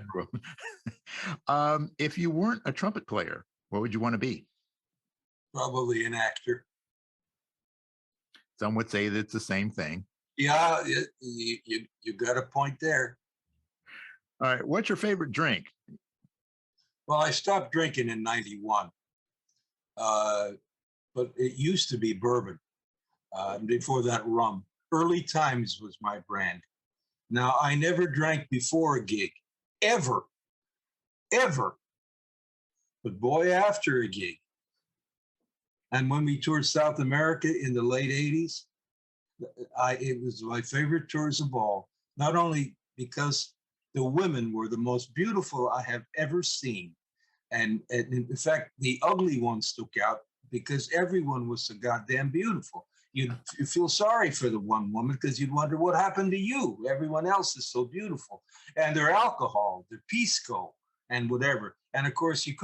If you weren't a trumpet player, what would you want to be? Probably an actor. Some would say that it's the same thing. Yeah, you got a point there. All right. What's your favorite drink? Well, I stopped drinking in 91, but it used to be bourbon. Before that, rum. Early Times was my brand. Now, I never drank before a gig, ever. But boy, after a gig. And when we toured South America in the late 80s, it was my favorite tours of all, not only because the women were the most beautiful I have ever seen. And in fact, the ugly ones stuck out because everyone was so goddamn beautiful. You feel sorry for the one woman because you'd wonder what happened to you. Everyone else is so beautiful. And their alcohol, their pisco, and whatever. And of course, you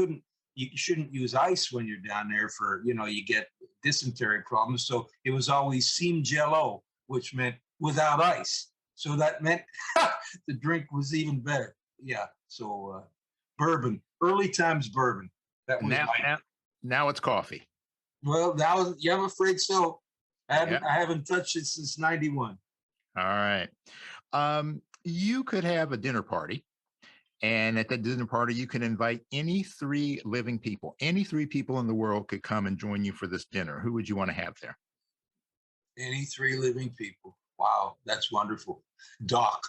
shouldn't use ice when you're down there for, you get dysentery problems. So it was always seam jello, which meant without ice. So that meant the drink was even better. Yeah. So bourbon, Early Times bourbon. That was now it's coffee. Well, now, yeah, I'm afraid so. I haven't touched it since 91. All right. You could have a dinner party. And at that dinner party, you can invite any three living people. Any three people in the world could come and join you for this dinner. Who would you want to have there? Any three living people. Wow, that's wonderful. Doc.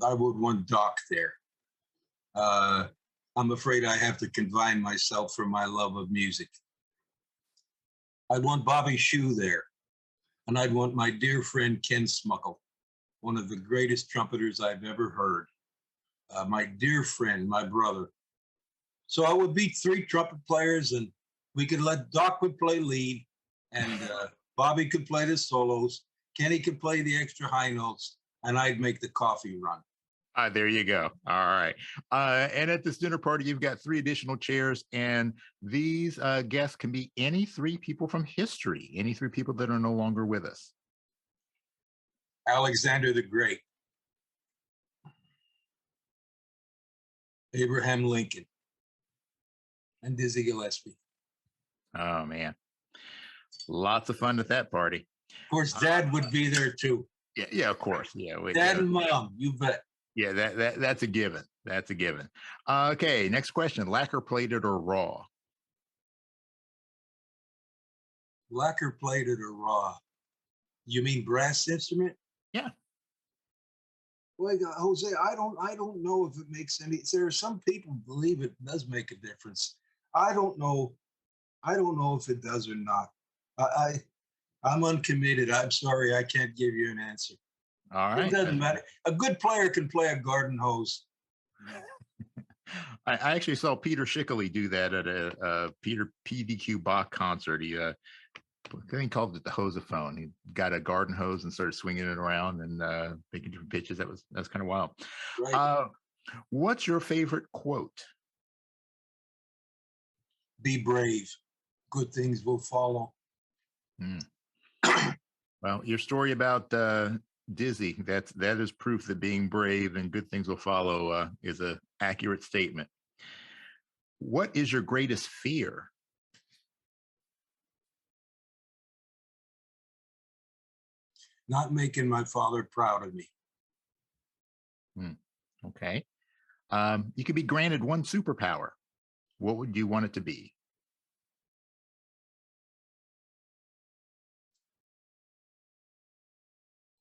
I would want Doc there. I'm afraid I have to confine myself for my love of music. I'd want Bobby Shue there. And I'd want my dear friend Ken Smuckle, one of the greatest trumpeters I've ever heard. My dear friend, my brother. So I would be three trumpet players, and we could let Doc would play lead, and Bobby could play the solos, Kenny could play the extra high notes, and I'd make the coffee run. There you go. All right. And at this dinner party, you've got three additional chairs, and these guests can be any three people from history, any three people that are no longer with us. Alexander the Great. Abraham Lincoln. And Dizzy Gillespie. Oh, man. Lots of fun at that party. Of course, Dad would be there too. Yeah, of course. Yeah, Dad and Mom, you bet. Yeah, that's a given. That's a given. Okay, next question. Lacquer plated or raw? Lacquer plated or raw? You mean brass instrument? Yeah. Well, Jose, I don't know if it makes any. There are some people who believe it does make a difference. I don't know if it does or not. I'm uncommitted. I'm sorry, I can't give you an answer. All right. It doesn't matter. A good player can play a garden hose. I actually saw Peter Schickley do that at a Peter PDQ Bach concert. He I think he called it the hoseophone. He got a garden hose and started swinging it around and making different pitches. That's kind of wild. Right. What's your favorite quote? Be brave. Good things will follow. Mm. Well, your story about Dizzy, that is proof that being brave and good things will follow is an accurate statement. What is your greatest fear? Not making my father proud of me. Okay. You could be granted one superpower. What would you want it to be?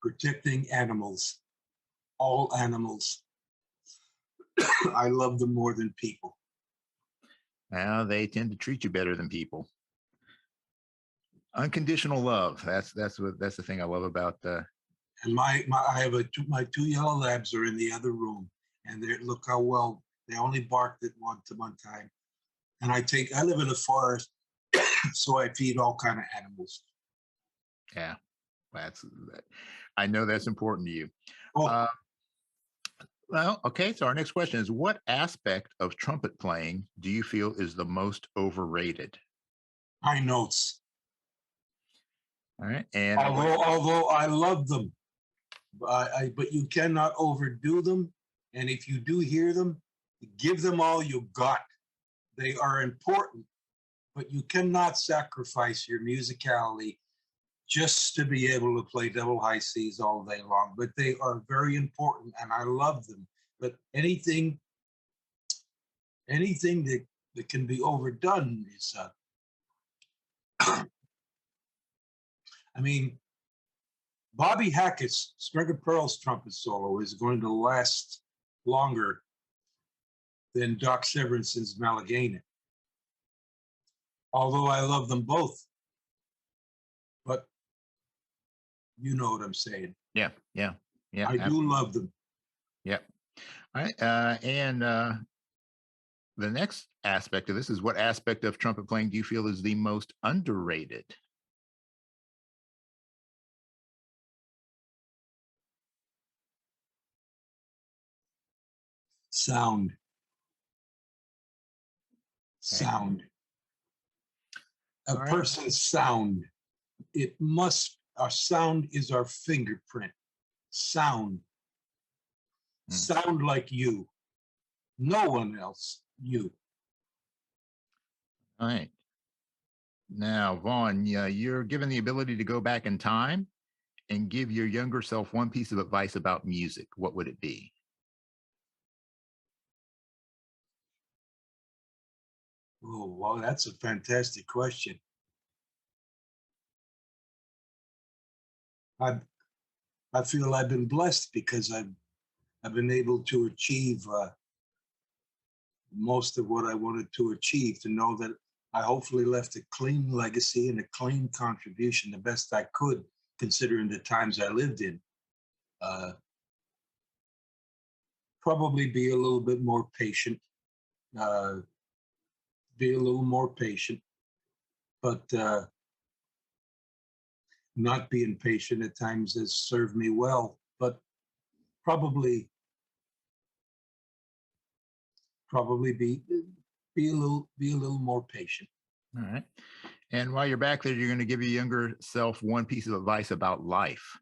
Protecting animals. All animals. I love them more than people. Well, they tend to treat you better than people. Unconditional love. That's the thing I love about And I have my two yellow labs are in the other room, and they look how well they only barked at one time. And I live in the forest, so I feed all kind of animals. Yeah, I know that's important to you. Oh, well, okay. So our next question is: what aspect of trumpet playing do you feel is the most overrated? high notes. All right, and Although I love them, but you cannot overdo them. And if you do hear them, give them all you got. They are important, but you cannot sacrifice your musicality just to be able to play double high C's all day long. But they are very important, and I love them. But anything that can be overdone is, I mean, Bobby Hackett's String of Pearls trumpet solo is going to last longer than Doc Severinson's Malagana. Although I love them both, but you know what I'm saying. yeah. I do love them. Yeah. All right. And the next aspect of this is: what aspect of trumpet playing do you feel is the most underrated? Sound. Sound. A person's sound. Our sound is our fingerprint. Sound. Sound like you. No one else. You. All right. Now, Vaughn, you're given the ability to go back in time and give your younger self one piece of advice about music. What would it be? Oh, well, that's a fantastic question. I feel I've been blessed because I've been able to achieve most of what I wanted to achieve. To know that I hopefully left a clean legacy and a clean contribution, the best I could, considering the times I lived in. Probably be a little bit more patient. Be a little more patient, but not being patient at times has served me well. But probably be a little more patient. All right. And while you're back there, you're going to give your younger self one piece of advice about life.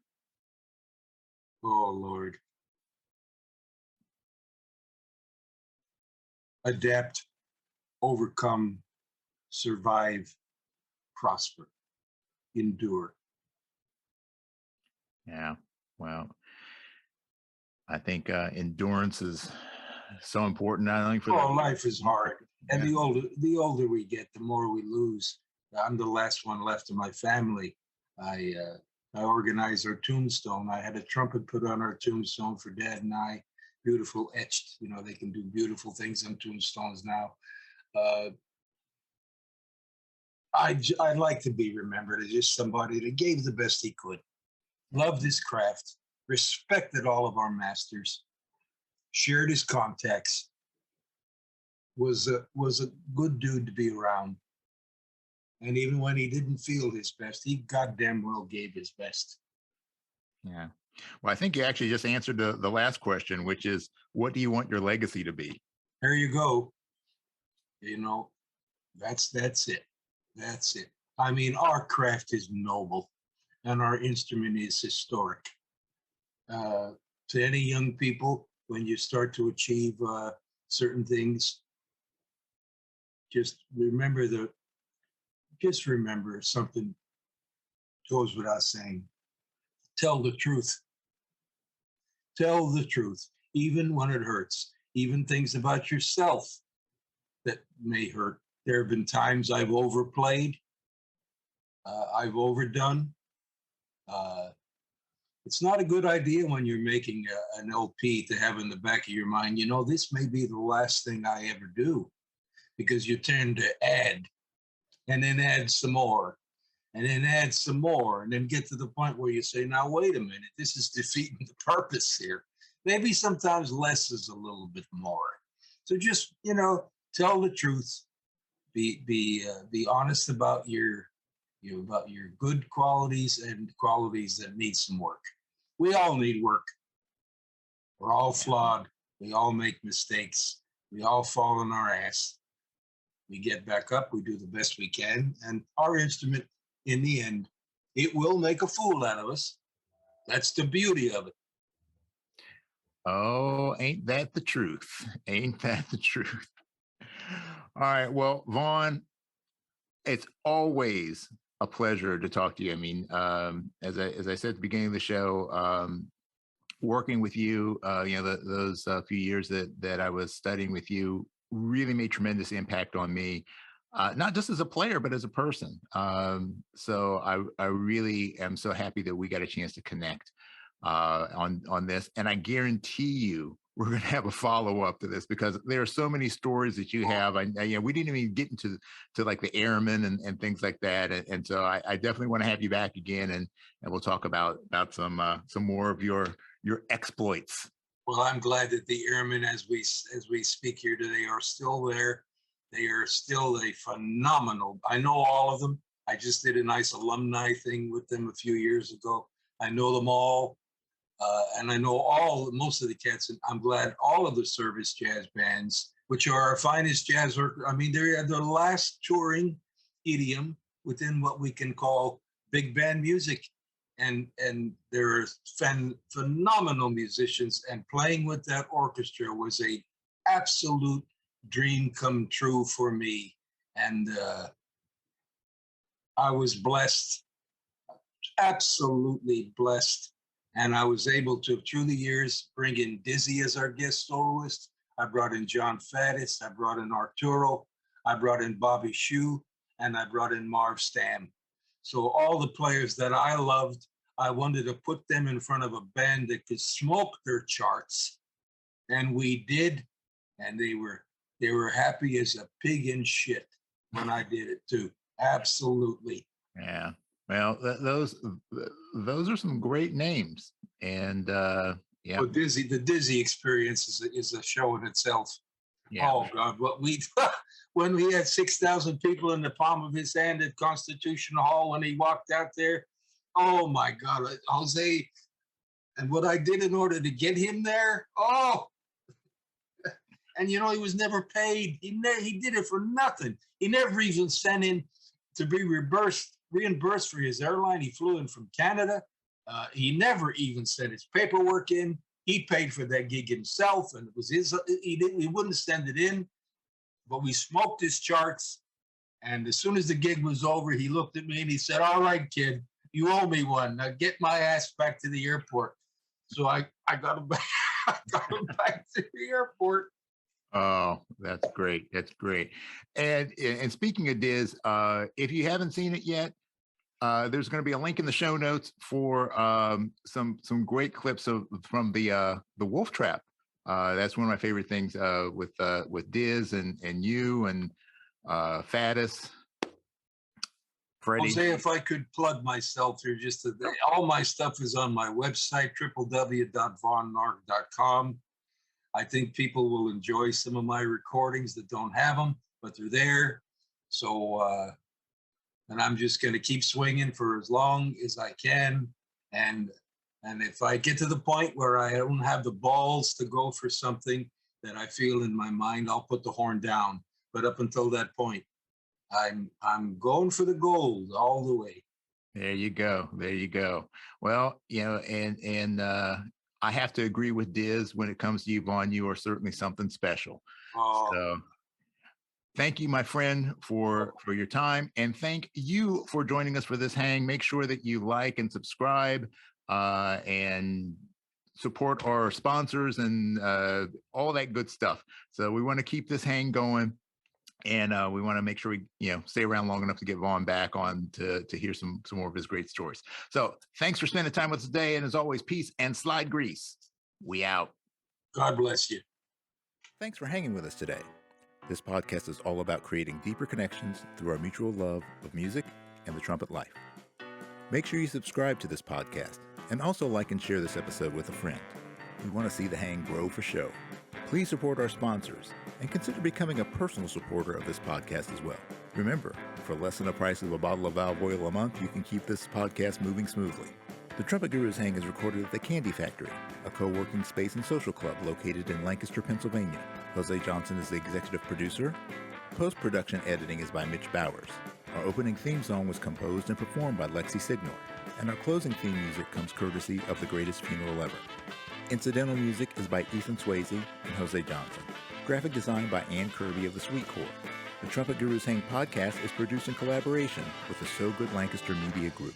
Oh Lord. Adapt, overcome, survive, prosper, endure. Yeah. Well, I think endurance is so important, not only for life is hard. And the older we get, the more we lose. I'm the last one left of my family. I organized our tombstone. I had a trumpet put on our tombstone for Dad and I. Beautiful etched. You know, they can do beautiful things on tombstones now. I'd like to be remembered as just somebody that gave the best he could, loved his craft, respected all of our masters, shared his contacts, was a good dude to be around. And even when he didn't feel his best, he goddamn well gave his best. Yeah. Well, I think you actually just answered the last question, which is, what do you want your legacy to be? There you go. That's it. That's it. I mean, our craft is noble and our instrument is historic. To any young people, when you start to achieve certain things, just remember something goes without saying. Tell the truth. Tell the truth, even when it hurts, even things about yourself that may hurt. There have been times I've overplayed, I've overdone. Uh, it's not a good idea when you're making an LP to have in the back of your mind, this may be the last thing I ever do, because you tend to add and then add some more and then add some more and then get to the point where you say, now, wait a minute, this is defeating the purpose here. Maybe sometimes less is a little bit more. So just, tell the truth, be honest about your good qualities and qualities that need some work. We all need work. We're all flawed. We all make mistakes. We all fall on our ass. We get back up. We do the best we can. And our instrument, in the end, it will make a fool out of us. That's the beauty of it. Oh, ain't that the truth? Ain't that the truth? All right. Well, Vaughn, it's always a pleasure to talk to you. I mean, as I said at the beginning of the show, working with you, those few years that I was studying with you really made tremendous impact on me, not just as a player, but as a person. So I really am so happy that we got a chance to connect on this, and I guarantee you we're going to have a follow-up to this, because there are so many stories that you have. We didn't even get into like the airmen and things like that, and so I definitely want to have you back again, and we'll talk about some more of your exploits. Well, I'm glad that the airmen, as we speak here today, are still there. They are still a phenomenal. I know all of them. I just did a nice alumni thing with them a few years ago. I know them all. And I know most of the cats, and I'm glad all of the service jazz bands, which are our finest jazz, they're the last touring idiom within what we can call big band music. And there are phenomenal musicians, and playing with that orchestra was a absolute dream come true for me. And I was blessed, absolutely blessed. And I was able to, through the years, bring in Dizzy as our guest soloist. I brought in John Faddis. I brought in Arturo. I brought in Bobby Shue. And I brought in Marv Stam. So all the players that I loved, I wanted to put them in front of a band that could smoke their charts. And we did. And they were happy as a pig in shit when I did it too. Absolutely. Yeah. Well, those are some great names, and yeah. Well, the Dizzy experience is a show in itself. Yeah. Oh God, when we had 6,000 people in the palm of his hand at Constitution Hall when he walked out there. Oh my God, Jose, and what I did in order to get him there. Oh, and he was never paid. He did it for nothing. He never even sent in to be reimbursed for his airline. He flew in from Canada. He never even sent his paperwork in. He paid for that gig himself, and it was his. He wouldn't send it in, but we smoked his charts. And as soon as the gig was over, he looked at me and he said, "All right, kid, you owe me one. Now get my ass back to the airport." So I got him back. I got him back to the airport. Oh, that's great. That's great. And speaking of Diz, if you haven't seen it yet, there's going to be a link in the show notes for some great clips from the Wolf Trap. That's one of my favorite things with Diz and you and Faddis, Freddie. Jose, if I could plug myself here just today, all my stuff is on my website, www.vaughnnark.com. I think people will enjoy some of my recordings that don't have them, but they're there. So and I'm just going to keep swinging for as long as I can. And if I get to the point where I don't have the balls to go for something that I feel in my mind, I'll put the horn down. But up until that point, I'm going for the gold all the way. There you go. There you go. Well, and I have to agree with Diz when it comes to you, Vaughn. You are certainly something special. Oh, So thank you, my friend, for your time, and thank you for joining us for this hang. Make sure that you like and subscribe and support our sponsors and all that good stuff. So we want to keep this hang going. And we want to make sure we, stay around long enough to get Vaughn back on to hear some more of his great stories. So thanks for spending time with us today. And as always, peace and slide grease. We out. God bless you. Thanks for hanging with us today. This podcast is all about creating deeper connections through our mutual love of music and the trumpet life. Make sure you subscribe to this podcast and also like and share this episode with a friend. We want to see the hang grow for show. Please support our sponsors and consider becoming a personal supporter of this podcast as well. Remember, for less than the price of a bottle of valve oil a month, you can keep this podcast moving smoothly. The Trumpet Guru's Hang is recorded at the Candy Factory, a co-working space and social club located in Lancaster, Pennsylvania. Jose Johnson is the executive producer. Post-production editing is by Mitch Bowers. Our opening theme song was composed and performed by Lexi Signor, and our closing theme music comes courtesy of The Greatest Funeral Ever. Incidental music is by Ethan Swayze and Jose Johnson. Graphic design by Ann Kirby of the Sweet Corps. The Trumpet Guru's Hang podcast is produced in collaboration with the So Good Lancaster Media Group.